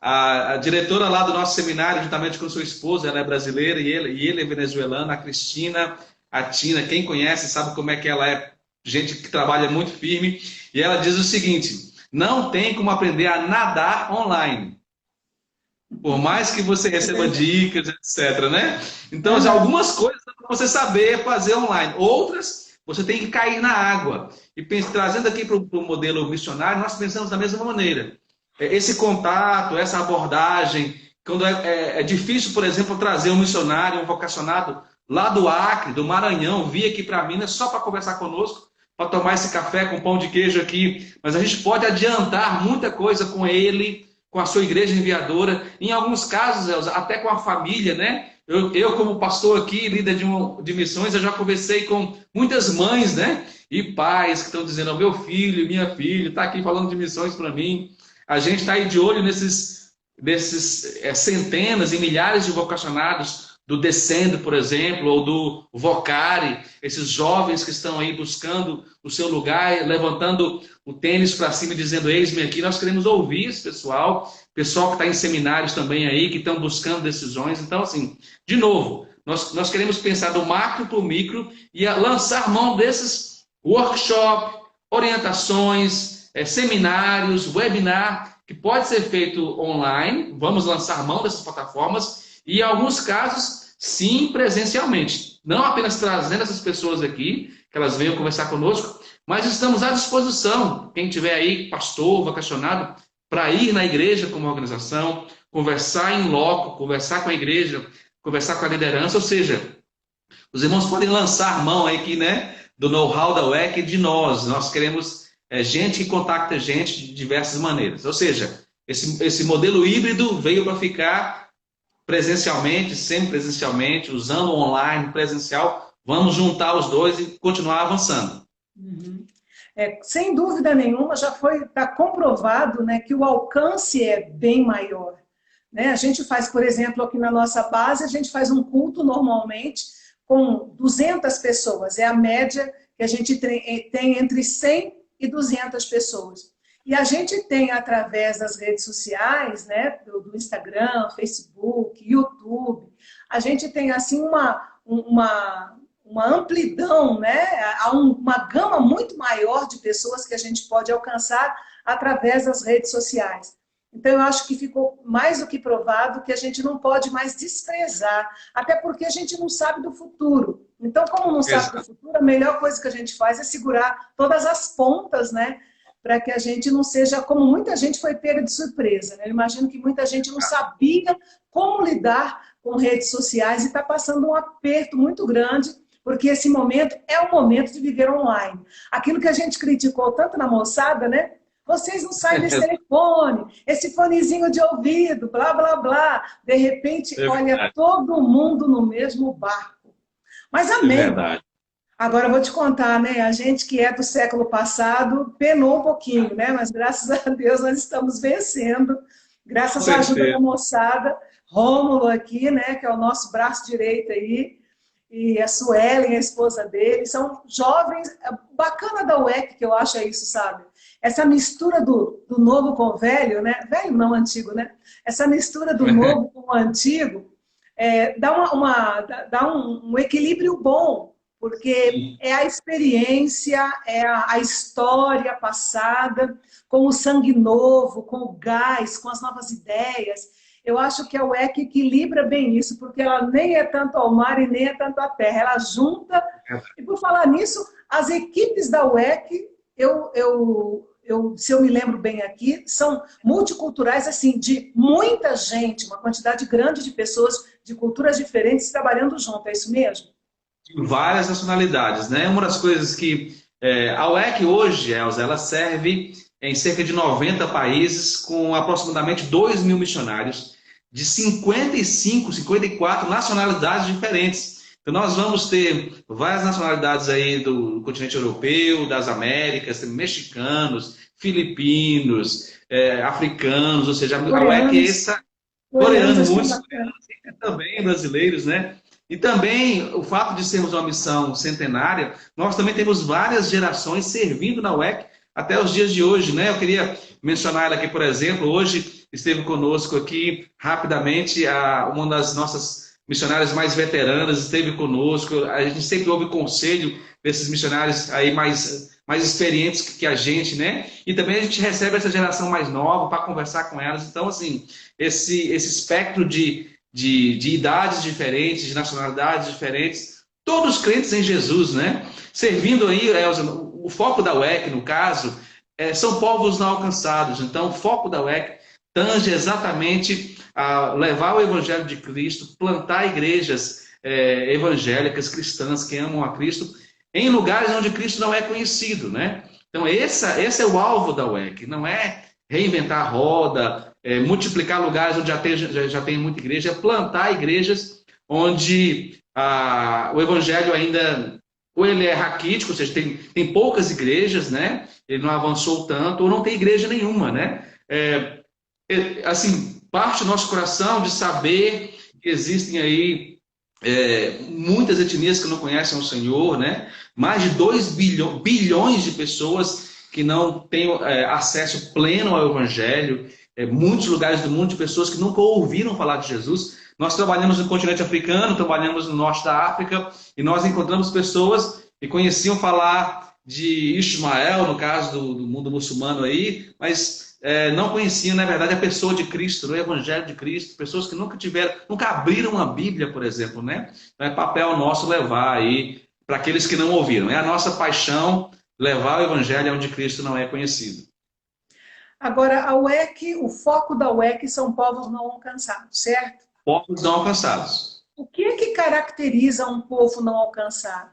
A diretora lá do nosso seminário, juntamente com sua esposa, ela é brasileira e ele é venezuelano, a Cristina, a Tina, quem conhece sabe como é que ela é, gente que trabalha muito firme, e ela diz o seguinte: não tem como aprender a nadar online, por mais que você receba dicas, etc, né? Então, algumas coisas para você saber fazer online, outras você tem que cair na água. E trazendo aqui para o modelo missionário, nós pensamos da mesma maneira. Esse contato, essa abordagem, quando é difícil, por exemplo, trazer um missionário, um vocacionado lá do Acre, do Maranhão, vir aqui para Minas só para conversar conosco, para tomar esse café com pão de queijo aqui, mas a gente pode adiantar muita coisa com ele, com a sua igreja enviadora, em alguns casos, Elza, até com a família, né? Eu como pastor aqui, líder de missões, eu já conversei com muitas mães, né? E pais que estão dizendo: meu filho, minha filha, está aqui falando de missões para mim. A gente está aí de olho nesses centenas e milhares de vocacionados do Descendo, por exemplo, ou do Vocari, esses jovens que estão aí buscando o seu lugar, levantando o tênis para cima e dizendo: eis-me aqui. Nós queremos ouvir esse pessoal que está em seminários também aí, que estão buscando decisões. Então, assim, de novo, nós queremos pensar do macro para o micro e lançar mão desses workshops, orientações, seminários, webinar, que pode ser feito online. Vamos lançar mão dessas plataformas e, em alguns casos, sim, presencialmente. Não apenas trazendo essas pessoas aqui, que elas venham conversar conosco, mas estamos à disposição, quem tiver aí, pastor, vocacionado, para ir na igreja como organização, conversar em loco, conversar com a igreja, conversar com a liderança, ou seja, os irmãos podem lançar mão aqui, né, do know-how da UEC de nós. Nós queremos gente que contacta gente de diversas maneiras. Ou seja, esse modelo híbrido veio para ficar presencialmente, semipresencialmente, usando online, presencial. Vamos juntar os dois e continuar avançando. Uhum. Sem dúvida nenhuma, está comprovado, né, que o alcance é bem maior. Né? A gente faz, por exemplo, aqui na nossa base, a gente faz um culto normalmente com 200 pessoas. É a média que a gente tem entre 100 e 200 pessoas. E a gente tem, através das redes sociais, né, do Instagram, Facebook, YouTube, a gente tem assim uma amplidão, né? Há uma gama muito maior de pessoas que a gente pode alcançar através das redes sociais. Então, eu acho que ficou mais do que provado que a gente não pode mais desprezar, até porque a gente não sabe do futuro. Então, como não sabe do futuro, a melhor coisa que a gente faz é segurar todas as pontas, né? Para que a gente não seja, como muita gente foi pega de surpresa. Né? Eu imagino que muita gente não sabia como lidar com redes sociais e está passando um aperto muito grande, porque esse momento é o momento de viver online. Aquilo que a gente criticou tanto na moçada, né? Vocês não saem desse telefone, esse fonezinho de ouvido, blá, blá, blá. De repente, olha, todo mundo no mesmo barco. Mas amém. É verdade. Agora eu vou te contar, né? A gente que é do século passado penou um pouquinho, né? Mas graças a Deus nós estamos vencendo. Graças à ajuda da moçada, Rômulo aqui, né, que é o nosso braço direito aí, e a Suelen, a esposa dele, são jovens, bacana da UEC que eu acho é isso, sabe? Essa mistura do novo com o velho, né? Velho não antigo, né? Essa mistura do novo com o antigo dá um equilíbrio bom, porque Sim. é a experiência, é a história passada, com o sangue novo, com o gás, com as novas ideias. Eu acho que a UEC equilibra bem isso, porque ela nem é tanto ao mar e nem é tanto à terra. Ela junta. E por falar nisso, as equipes da UEC, se eu me lembro bem aqui, são multiculturais, assim, de muita gente, uma quantidade grande de pessoas de culturas diferentes trabalhando junto. É isso mesmo? Várias nacionalidades, né? Uma das coisas que a UEC hoje, Elza, ela serve em cerca de 90 países com aproximadamente 2 mil missionários de 55, 54 nacionalidades diferentes. Então nós vamos ter várias nacionalidades aí do continente europeu, das Américas, mexicanos, filipinos, africanos, ou seja, a UEC é Coreanos. essa, Coreanos, coreanos, acho que é muitos bacana. também brasileiros, né? E também o fato de sermos uma missão centenária, nós também temos várias gerações servindo na UEC até os dias de hoje, né? Eu queria mencionar ela aqui, por exemplo, hoje esteve conosco aqui rapidamente uma das nossas missionárias mais veteranas esteve conosco. A gente sempre ouve conselho desses missionários aí mais experientes que a gente, né? E também a gente recebe essa geração mais nova para conversar com elas. Então, assim, esse espectro de idades diferentes, de nacionalidades diferentes, todos crentes em Jesus, né? Servindo aí, Elza, o foco da UEC, no caso, são povos não alcançados. Então, o foco da UEC tange exatamente a levar o Evangelho de Cristo, plantar igrejas evangélicas, cristãs, que amam a Cristo, em lugares onde Cristo não é conhecido, né? Então, esse é o alvo da UEC, não é reinventar a roda, multiplicar lugares onde já tem muita igreja, é plantar igrejas onde o evangelho ainda, ou ele é raquítico, ou seja, tem poucas igrejas, né? Ele não avançou tanto, ou não tem igreja nenhuma, né? Assim, parte do nosso coração de saber que existem aí muitas etnias que não conhecem o Senhor, né? Mais de 2 bilhões de pessoas que não têm acesso pleno ao Evangelho, muitos lugares do mundo de pessoas que nunca ouviram falar de Jesus. Nós trabalhamos no continente africano, trabalhamos no norte da África, e nós encontramos pessoas que conheciam falar de Ismael, no caso do mundo muçulmano aí, mas não conheciam, na verdade, a pessoa de Cristo, o Evangelho de Cristo, pessoas que nunca abriram uma Bíblia, por exemplo, né? Então é papel nosso levar aí para aqueles que não ouviram. É a nossa paixão levar o Evangelho onde Cristo não é conhecido. Agora, a UEC, o foco da UEC são povos não alcançados, certo? Povos não alcançados. O que é que caracteriza um povo não alcançado?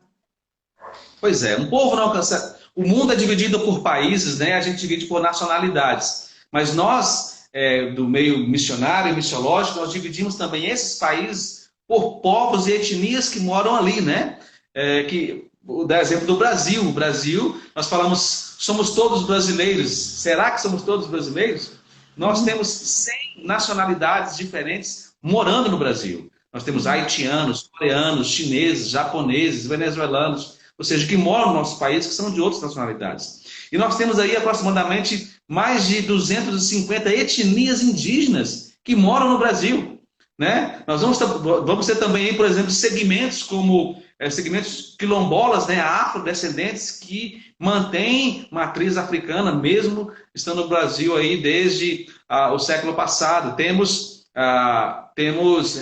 Pois é, um povo não alcançado. O mundo é dividido por países, né? A gente divide por nacionalidades. Mas nós, do meio missionário e missiológico, nós dividimos também esses países por povos e etnias que moram ali, né? Vou dar exemplo do Brasil. O Brasil, nós falamos, somos todos brasileiros. Será que somos todos brasileiros? Nós temos 100 nacionalidades diferentes morando no Brasil. Nós temos haitianos, coreanos, chineses, japoneses, venezuelanos, ou seja, que moram no nosso país, que são de outras nacionalidades. E nós temos aí aproximadamente mais de 250 etnias indígenas que moram no Brasil, né? Nós vamos ter também, por exemplo, segmentos como segmentos quilombolas, né, afrodescendentes, que mantêm matriz africana, mesmo estando no Brasil aí desde o século passado. Temos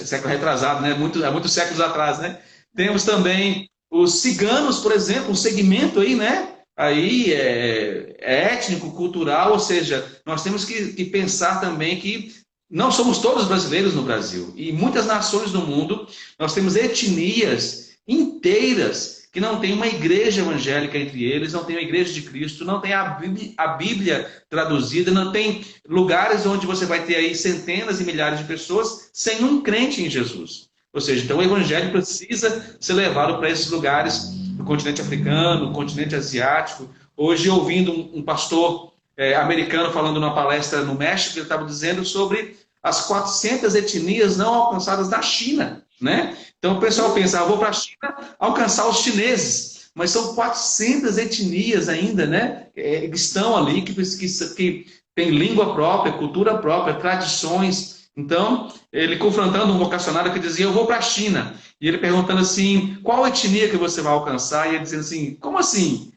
século retrasado, né? Muitos séculos atrás, né? Temos também os ciganos, por exemplo, um segmento aí, né? Aí étnico, cultural, ou seja, nós temos que pensar também que não somos todos brasileiros no Brasil. E muitas nações do mundo, nós temos etnias inteiras que não tem uma igreja evangélica entre eles, não tem a igreja de Cristo, não tem a Bíblia traduzida, não tem lugares onde você vai ter aí centenas e milhares de pessoas sem um crente em Jesus. Ou seja, então o evangelho precisa ser levado para esses lugares do continente africano, do continente asiático. Hoje, ouvindo um pastor americano falando numa palestra no México, ele estava dizendo sobre as 400 etnias não alcançadas da China, né? Então o pessoal pensa, vou para a China alcançar os chineses, mas são 400 etnias ainda, né? Que estão ali, que têm língua própria, cultura própria, tradições. Então, ele confrontando um vocacionário que dizia, eu vou para a China. E ele perguntando assim, qual etnia que você vai alcançar? E ele dizendo assim, como assim?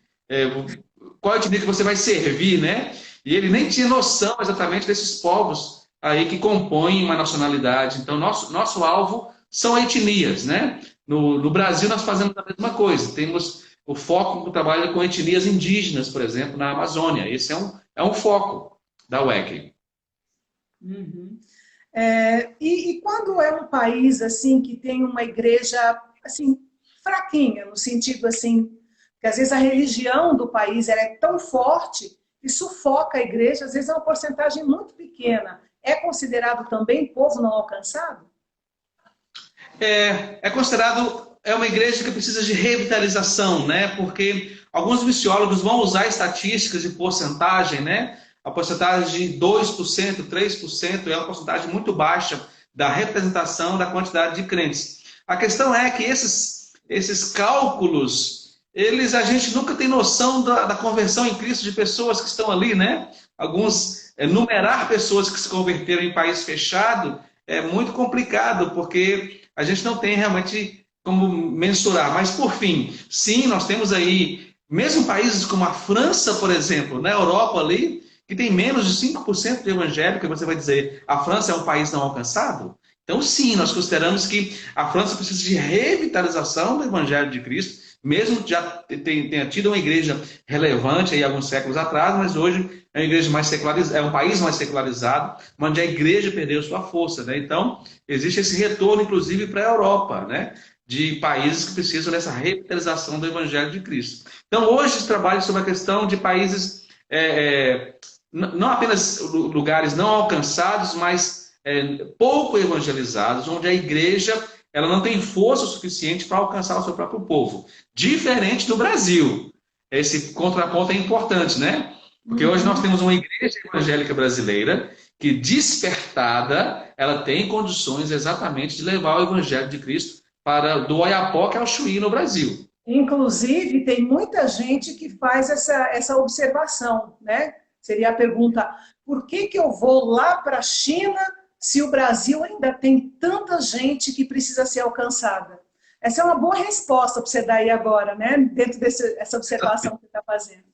Qual etnia que você vai servir, né? E ele nem tinha noção exatamente desses povos aí que compõem uma nacionalidade. Então, nosso alvo são etnias, né? No Brasil, nós fazemos a mesma coisa. Temos o foco do trabalho com etnias indígenas, por exemplo, na Amazônia. Esse é um foco da UEC. Uhum. E quando é um país assim que tem uma igreja assim fraquinha, no sentido assim, que às vezes a religião do país ela é tão forte que sufoca a igreja, às vezes é uma porcentagem muito pequena. É considerado também povo não alcançado? É considerado, é uma igreja que precisa de revitalização, né? Porque alguns missiólogos vão usar estatísticas de porcentagem, né? A porcentagem de 2%, 3% é uma porcentagem muito baixa da representação da quantidade de crentes. A questão é que esses cálculos, a gente nunca tem noção da conversão em Cristo de pessoas que estão ali, né? Numerar pessoas que se converteram em país fechado é muito complicado, porque a gente não tem realmente como mensurar. Mas, por fim, sim, nós temos aí, mesmo países como a França, por exemplo, na Europa ali, que tem menos de 5% de evangélico, você vai dizer, a França é um país não alcançado? Então, sim, nós consideramos que a França precisa de revitalização do Evangelho de Cristo, mesmo que já tenha tido uma igreja relevante aí alguns séculos atrás, mas hoje é uma igreja mais secularizada, é um país mais secularizado, onde a igreja perdeu sua força, né? Então, existe esse retorno, inclusive, para a Europa, né? De países que precisam dessa revitalização do Evangelho de Cristo. Então, hoje, esse trabalho sobre a questão de países, não apenas lugares não alcançados, mas pouco evangelizados, onde a igreja ela não tem força suficiente para alcançar o seu próprio povo. Diferente do Brasil. Esse contraponto é importante, né? Porque hoje nós temos uma igreja evangélica brasileira que, despertada, ela tem condições exatamente de levar o Evangelho de Cristo do Oiapoque ao Chuí no Brasil. Inclusive, tem muita gente que faz essa observação, né? Seria a pergunta, por que eu vou lá para a China se o Brasil ainda tem tanta gente que precisa ser alcançada? Essa é uma boa resposta para você dar aí agora, né? Dentro dessa observação que você está fazendo.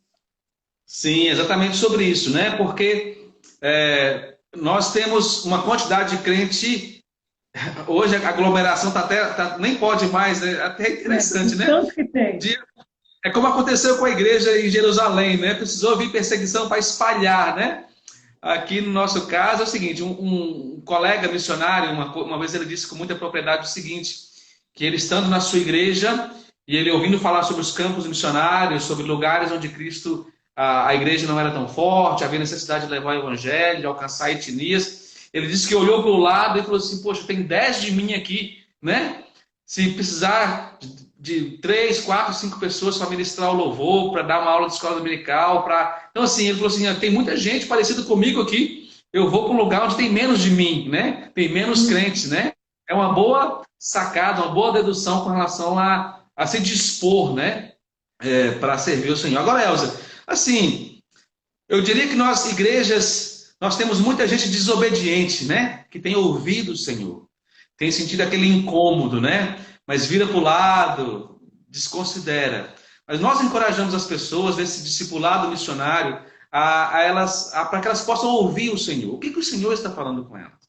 Sim, exatamente sobre isso, né? Porque nós temos uma quantidade de crente. Hoje a aglomeração nem pode mais, né? Até interessante, né? Tanto que tem. É como aconteceu com a igreja em Jerusalém, né? Precisou vir perseguição para espalhar, né? Aqui no nosso caso é o seguinte, um colega missionário, uma vez ele disse com muita propriedade o seguinte, que ele estando na sua igreja e ele ouvindo falar sobre os campos missionários, sobre lugares onde a igreja não era tão forte, havia necessidade de levar o evangelho, de alcançar etnias, ele disse que olhou para o lado e falou assim, poxa, tem 10 de mim aqui, né? Se precisar de 3, 4, 5 pessoas para ministrar o louvor, para dar uma aula de escola dominical, Então, assim, ele falou assim, tem muita gente parecida comigo aqui, eu vou para um lugar onde tem menos de mim, né? Tem menos crentes, né? É uma boa sacada, uma boa dedução com relação a se dispor, né? Para servir o Senhor. Agora, Elza, assim, eu diria que nós, igrejas, nós temos muita gente desobediente, né? Que tem ouvido o Senhor, tem sentido aquele incômodo, né? Mas vira para o lado, desconsidera. Mas nós encorajamos as pessoas nesse discipulado missionário para que elas possam ouvir o Senhor. O que o Senhor está falando com elas?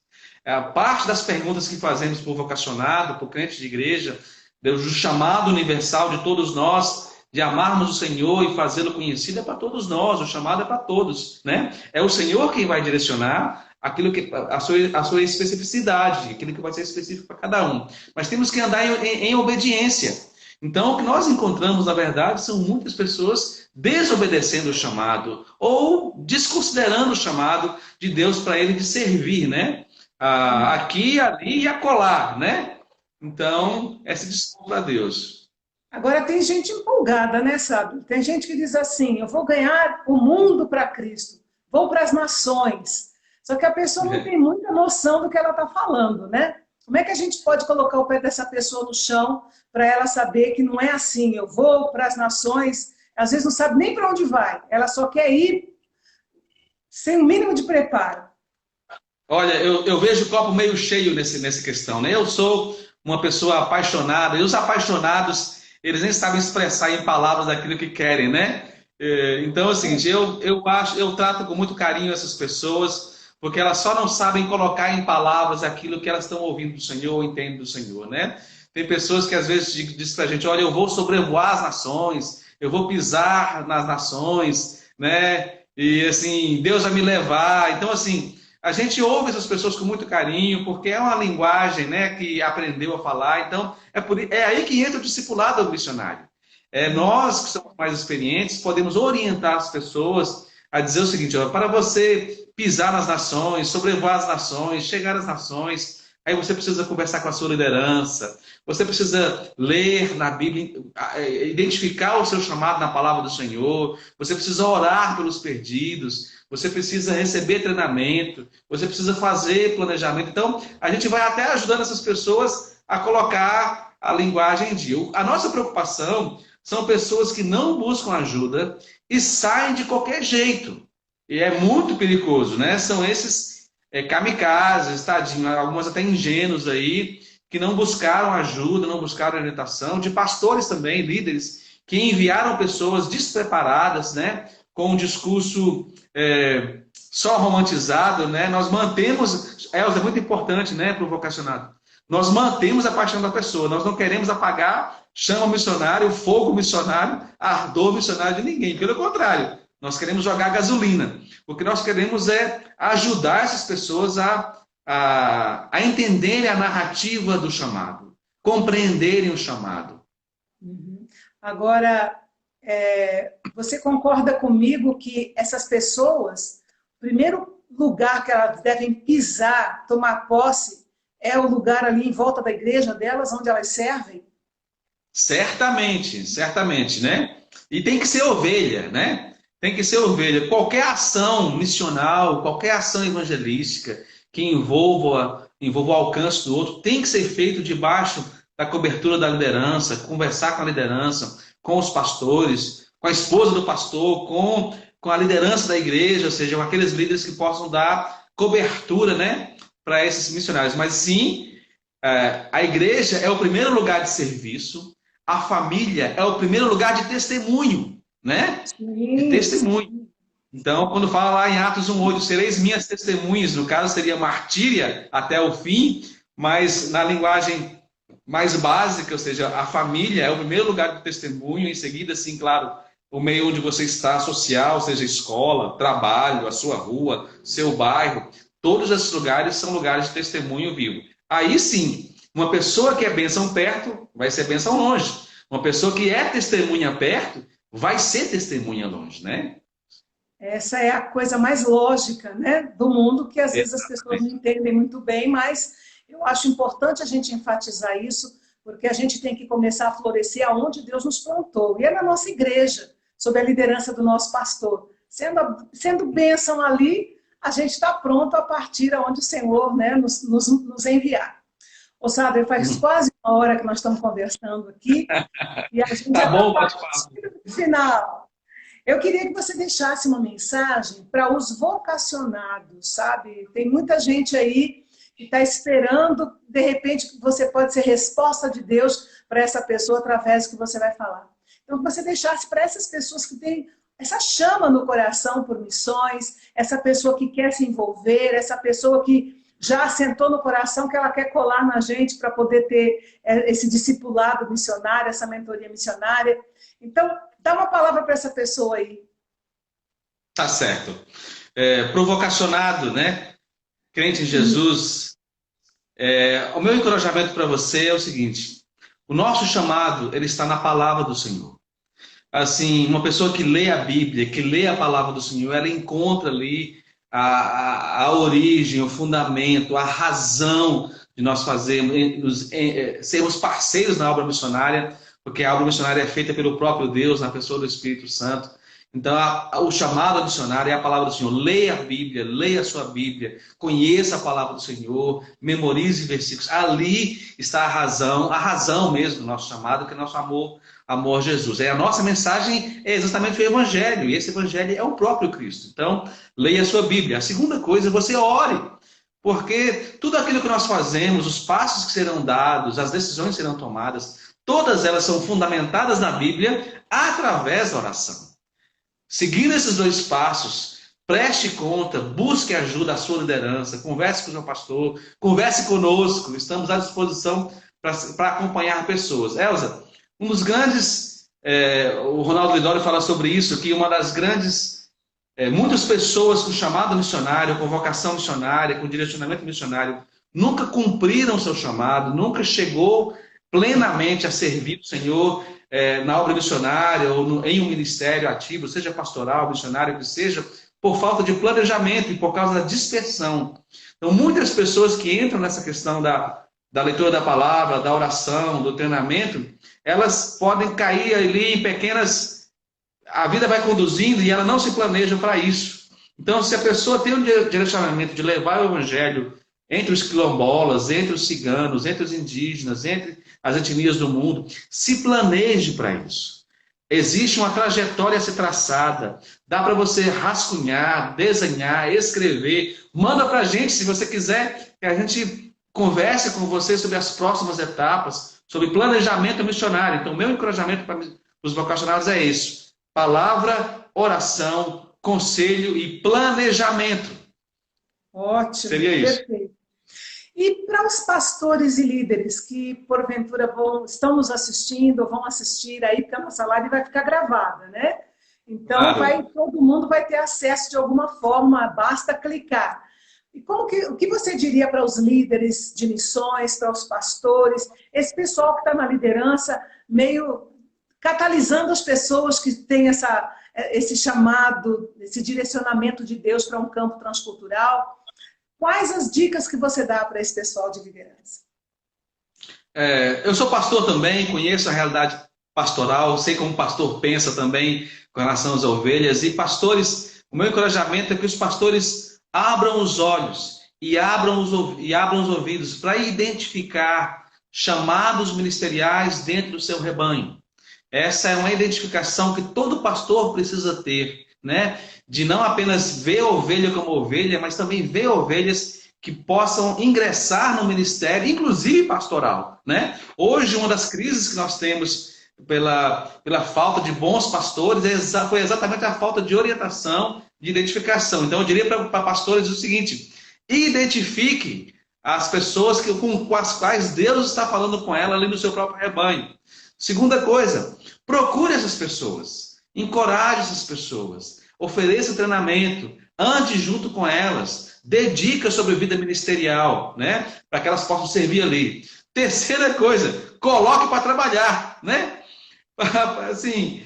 Parte das perguntas que fazemos por vocacionado, por crente de igreja, do chamado universal de todos nós, de amarmos o Senhor e fazê-lo conhecido, é para todos nós, o chamado é para todos, né? É o Senhor quem vai direcionar a sua especificidade, aquilo que vai ser específico para cada um. Mas temos que andar em obediência. Então, o que nós encontramos, na verdade, são muitas pessoas desobedecendo o chamado ou desconsiderando o chamado de Deus para ele de servir, né? Aqui, ali e acolá, né? Então, essa desculpa a Deus. Agora, tem gente empolgada, né, sabe? Tem gente que diz assim, eu vou ganhar o mundo para Cristo, vou para as nações. Só que a pessoa não tem muita noção do que ela está falando, né? Como é que a gente pode colocar o pé dessa pessoa no chão para ela saber que não é assim, eu vou para as nações, às vezes não sabe nem para onde vai, ela só quer ir sem o mínimo de preparo. Olha, eu vejo o copo meio cheio nessa questão, né? Eu sou uma pessoa apaixonada, e os apaixonados, eles nem sabem expressar em palavras aquilo que querem, né? Então, é o seguinte, eu trato com muito carinho essas pessoas, porque elas só não sabem colocar em palavras aquilo que elas estão ouvindo do Senhor ou entendem do Senhor, né? Tem pessoas que às vezes dizem pra gente, olha, eu vou sobrevoar as nações, eu vou pisar nas nações, né? E assim, Deus vai me levar. Então, assim, a gente ouve essas pessoas com muito carinho, porque é uma linguagem, né, que aprendeu a falar. Então, é aí que entra o discipulado do missionário. Nós que somos mais experientes podemos orientar as pessoas a dizer o seguinte: ó, para você pisar nas nações, sobrevoar as nações, chegar às nações, aí você precisa conversar com a sua liderança, você precisa ler na Bíblia, identificar o seu chamado na palavra do Senhor, você precisa orar pelos perdidos, você precisa receber treinamento, você precisa fazer planejamento. Então, a gente vai até ajudando essas pessoas a colocar a linguagem em dia. A nossa preocupação são pessoas que não buscam ajuda e saem de qualquer jeito. E é muito perigoso, né? São esses kamikazes, tadinho, algumas até ingênuos aí, que não buscaram ajuda, não buscaram orientação, de pastores também, líderes, que enviaram pessoas despreparadas, né? Com um discurso só romantizado, né? Nós mantemos, é muito importante, né, para o vocacionado, nós mantemos a paixão da pessoa, nós não queremos apagar chama missionário, fogo missionário, ardor missionário de ninguém, pelo contrário, nós queremos jogar gasolina, o que nós queremos é ajudar essas pessoas a entenderem a narrativa do chamado, compreenderem o chamado. Agora, você concorda comigo que essas pessoas, o primeiro lugar que elas devem pisar, tomar posse, é o lugar ali em volta da igreja delas, onde elas servem? Certamente, certamente, né? E tem que ser ovelha, né? Tem que ser ovelha. Qualquer ação missional, qualquer ação evangelística que envolva o alcance do outro, tem que ser feito debaixo da cobertura da liderança, conversar com a liderança, com os pastores, com a esposa do pastor, com a liderança da igreja, ou seja, com aqueles líderes que possam dar cobertura, né, para esses missionários. Mas sim, a igreja é o primeiro lugar de serviço, a família é o primeiro lugar de testemunho, né? De testemunho. Então, quando fala lá em Atos 1:8, sereis minhas testemunhas, no caso seria martíria até o fim, mas na linguagem mais básica, ou seja, a família é o primeiro lugar de testemunho, em seguida, sim, claro, o meio onde você está social, seja escola, trabalho, a sua rua, seu bairro, todos esses lugares são lugares de testemunho vivo. Aí sim, uma pessoa que é bênção perto, vai ser bênção longe. Uma pessoa que é testemunha perto, vai ser testemunha longe, né? Essa é a coisa mais lógica, né, do mundo, que às vezes as pessoas não entendem muito bem, mas eu acho importante a gente enfatizar isso, porque a gente tem que começar a florescer aonde Deus nos plantou. E é na nossa igreja, sob a liderança do nosso pastor. Sendo bênção ali, a gente está pronto a partir aonde o Senhor, né, nos enviar. Ô, Saber, faz quase uma hora que nós estamos conversando aqui, e a gente tá bom, no final. Eu queria que você deixasse uma mensagem para os vocacionados, sabe? Tem muita gente aí que está esperando, de repente, que você pode ser resposta de Deus para essa pessoa através do que você vai falar. Então, que você deixasse para essas pessoas que têm essa chama no coração por missões, essa pessoa que quer se envolver, essa pessoa que já assentou no coração que ela quer colar na gente para poder ter esse discipulado missionário, essa mentoria missionária. Então, dá uma palavra para essa pessoa aí. Tá certo. Pro vocacionado, né? Crente em Jesus, o meu encorajamento para você é o seguinte: o nosso chamado, ele está na palavra do Senhor. Assim, uma pessoa que lê a Bíblia, que lê a palavra do Senhor, ela encontra ali a origem, o fundamento, a razão de nós sermos parceiros na obra missionária, porque a obra missionária é feita pelo próprio Deus, na pessoa do Espírito Santo. Então, o chamado ao dicionário é a palavra do Senhor. Leia a Bíblia, leia a sua Bíblia, conheça a palavra do Senhor, memorize versículos. Ali está a razão mesmo do nosso chamado, que é nosso amor a Jesus. A nossa mensagem é exatamente o Evangelho, e esse Evangelho é o próprio Cristo. Então, leia a sua Bíblia. A segunda coisa, você ore, porque tudo aquilo que nós fazemos, os passos que serão dados, as decisões que serão tomadas, todas elas são fundamentadas na Bíblia através da oração. Seguindo esses dois passos, preste conta, busque ajuda à sua liderança, converse com o seu pastor, converse conosco, estamos à disposição para acompanhar pessoas. Elza, um dos grandes, o Ronaldo Lidório fala sobre isso, que uma das grandes, muitas pessoas com chamado missionário, com vocação missionária, com direcionamento missionário, nunca cumpriram o seu chamado, nunca chegou plenamente a servir o Senhor, na obra missionária ou em um ministério ativo, seja pastoral, missionário, que seja, por falta de planejamento e por causa da dispersão. Então, muitas pessoas que entram nessa questão da leitura da palavra, da oração, do treinamento, elas podem cair ali em pequenas... A vida vai conduzindo e ela não se planeja para isso. Então, se a pessoa tem um direcionamento de levar o evangelho entre os quilombolas, entre os ciganos, entre os indígenas, entre as etnias do mundo, se planeje para isso. Existe uma trajetória a ser traçada, dá para você rascunhar, desenhar, escrever, manda para a gente, se você quiser, que a gente converse com você sobre as próximas etapas, sobre planejamento missionário. Então, meu encorajamento para os vocacionados é isso: palavra, oração, conselho e planejamento. Ótimo, seria isso. Perfeito. E para os pastores e líderes que, porventura, estão nos assistindo ou vão assistir aí, porque a nossa live vai ficar gravada, né? Então, claro, todo mundo vai ter acesso de alguma forma, basta clicar. E o que você diria para os líderes de missões, para os pastores, esse pessoal que está na liderança, meio catalisando as pessoas que têm esse chamado, esse direcionamento de Deus para um campo transcultural? Quais as dicas que você dá para esse pessoal de liderança? Eu sou pastor também, conheço a realidade pastoral, sei como o pastor pensa também com relação às ovelhas. E pastores, o meu encorajamento é que os pastores abram os olhos e abram os ouvidos para identificar chamados ministeriais dentro do seu rebanho. Essa é uma identificação que todo pastor precisa ter, né? De não apenas ver a ovelha como ovelha, mas também ver ovelhas que possam ingressar no ministério, inclusive pastoral, né? Hoje, uma das crises que nós temos pela falta de bons pastores foi exatamente a falta de orientação, de identificação. Então, eu diria para pastores o seguinte: identifique as pessoas com as quais Deus está falando com ela ali no seu próprio rebanho. Segunda coisa, procure essas pessoas, encoraje essas pessoas, ofereça treinamento, ande junto com elas, dê dicas sobre vida ministerial, né? Para que elas possam servir ali. Terceira coisa, coloque para trabalhar, né? Assim,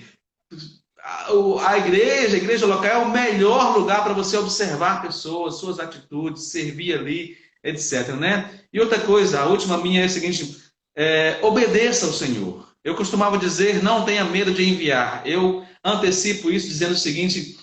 a igreja local é o melhor lugar para você observar pessoas, suas atitudes, servir ali, etc, né? E outra coisa, a última minha é a seguinte: obedeça ao Senhor. Eu costumava dizer, não tenha medo de enviar. Eu antecipo isso dizendo o seguinte: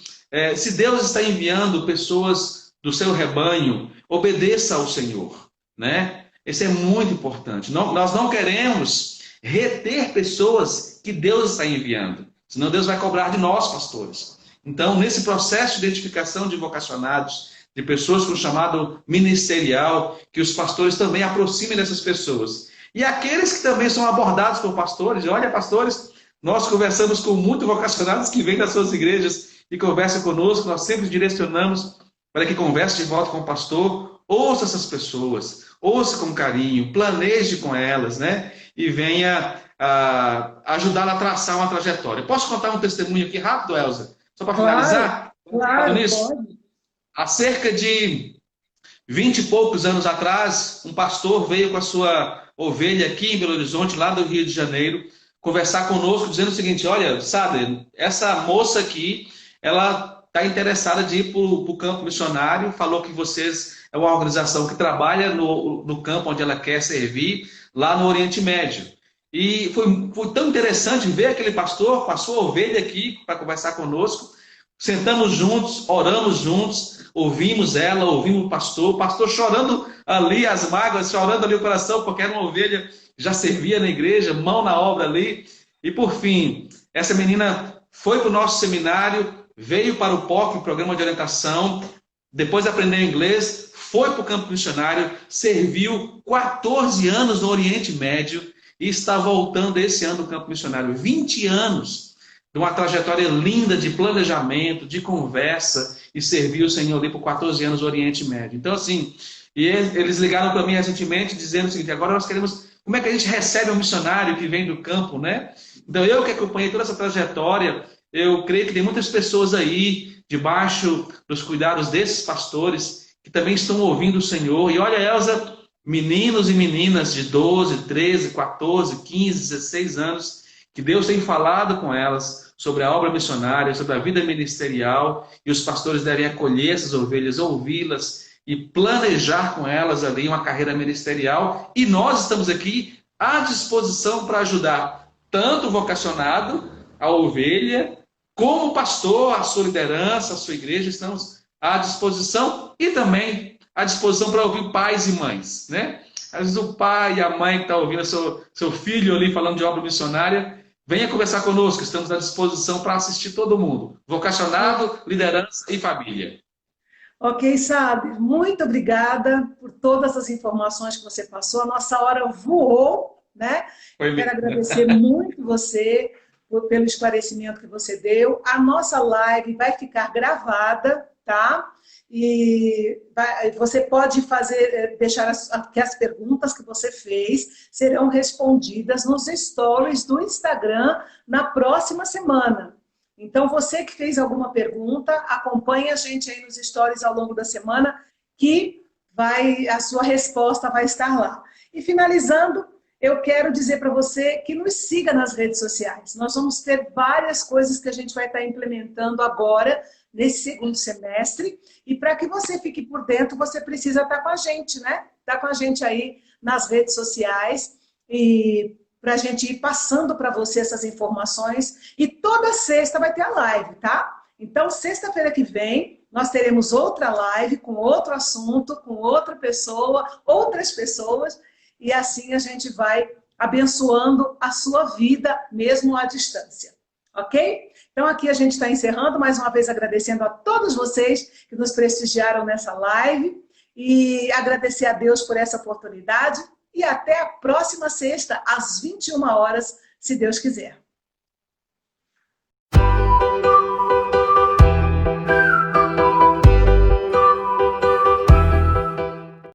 se Deus está enviando pessoas do seu rebanho, obedeça ao Senhor, né? Isso é muito importante. Nós não queremos reter pessoas que Deus está enviando, senão Deus vai cobrar de nós, pastores. Então, nesse processo de identificação de vocacionados, de pessoas com chamado ministerial, que os pastores também aproximem dessas pessoas. E aqueles que também são abordados por pastores, olha, pastores, nós conversamos com muitos vocacionados que vêm das suas igrejas e conversam conosco, nós sempre direcionamos para que converse de volta com o pastor, ouça essas pessoas, ouça com carinho, planeje com elas, né? E venha ajudar a traçar uma trajetória. Posso contar um testemunho aqui rápido, Elza? Só para finalizar? Claro, pode. Há cerca de 20 e poucos anos atrás, um pastor veio com a sua ovelha aqui em Belo Horizonte, lá do Rio de Janeiro, conversar conosco, dizendo o seguinte: olha, sabe, essa moça aqui, ela está interessada de ir para o campo missionário, falou que vocês é uma organização que trabalha no campo onde ela quer servir, lá no Oriente Médio. E foi tão interessante ver aquele pastor com a sua ovelha aqui para conversar conosco. Sentamos juntos, oramos juntos, ouvimos ela, ouvimos o pastor chorando ali as mágoas, chorando ali o coração, porque era uma ovelha, já servia na igreja, mão na obra ali. E por fim, essa menina foi para o nosso seminário, veio para o POC, Programa de Orientação, depois aprendeu inglês, foi para o campo missionário, serviu 14 anos no Oriente Médio e está voltando esse ano no campo missionário. 20 anos de uma trajetória linda de planejamento, de conversa, e serviu o Senhor ali por 14 anos no Oriente Médio. Então, assim, e eles ligaram para mim recentemente dizendo o seguinte: agora nós queremos, como é que a gente recebe um missionário que vem do campo, né? Então, eu que acompanhei toda essa trajetória, eu creio que tem muitas pessoas aí, debaixo dos cuidados desses pastores, que também estão ouvindo o Senhor. E olha, Elza, meninos e meninas de 12, 13, 14, 15, 16 anos, que Deus tem falado com elas sobre a obra missionária, sobre a vida ministerial, e os pastores devem acolher essas ovelhas, ouvi-las e planejar com elas ali uma carreira ministerial. E nós estamos aqui à disposição para ajudar tanto o vocacionado, a ovelha, como o pastor, a sua liderança, a sua igreja. Estamos à disposição e também à disposição para ouvir pais e mães, né? Às vezes o pai e a mãe que está ouvindo seu filho ali falando de obra missionária, venha conversar conosco, estamos à disposição para assistir todo mundo. Vocacionado, liderança e família. Ok, Sabe, muito obrigada por todas as informações que você passou. A nossa hora voou, né? Foi Quero mesmo. agradecer muito você pelo esclarecimento que você deu. A nossa live vai ficar gravada, tá? E você pode deixar que as perguntas que você fez serão respondidas nos stories do Instagram na próxima semana. Então, você que fez alguma pergunta, acompanhe a gente aí nos stories ao longo da semana, que a sua resposta vai estar lá. E finalizando, eu quero dizer para você que nos siga nas redes sociais. Nós vamos ter várias coisas que a gente vai estar implementando agora, nesse segundo semestre. E para que você fique por dentro, você precisa estar com a gente, né? Estar com a gente aí nas redes sociais e para a gente ir passando para você essas informações. E toda sexta vai ter a live, tá? Então, sexta-feira que vem, nós teremos outra live com outro assunto, com outra pessoa, outras pessoas, e assim a gente vai abençoando a sua vida, mesmo à distância. Ok? Então, aqui a gente está encerrando, mais uma vez agradecendo a todos vocês que nos prestigiaram nessa live, e agradecer a Deus por essa oportunidade. E até a próxima sexta, às 21 horas, se Deus quiser.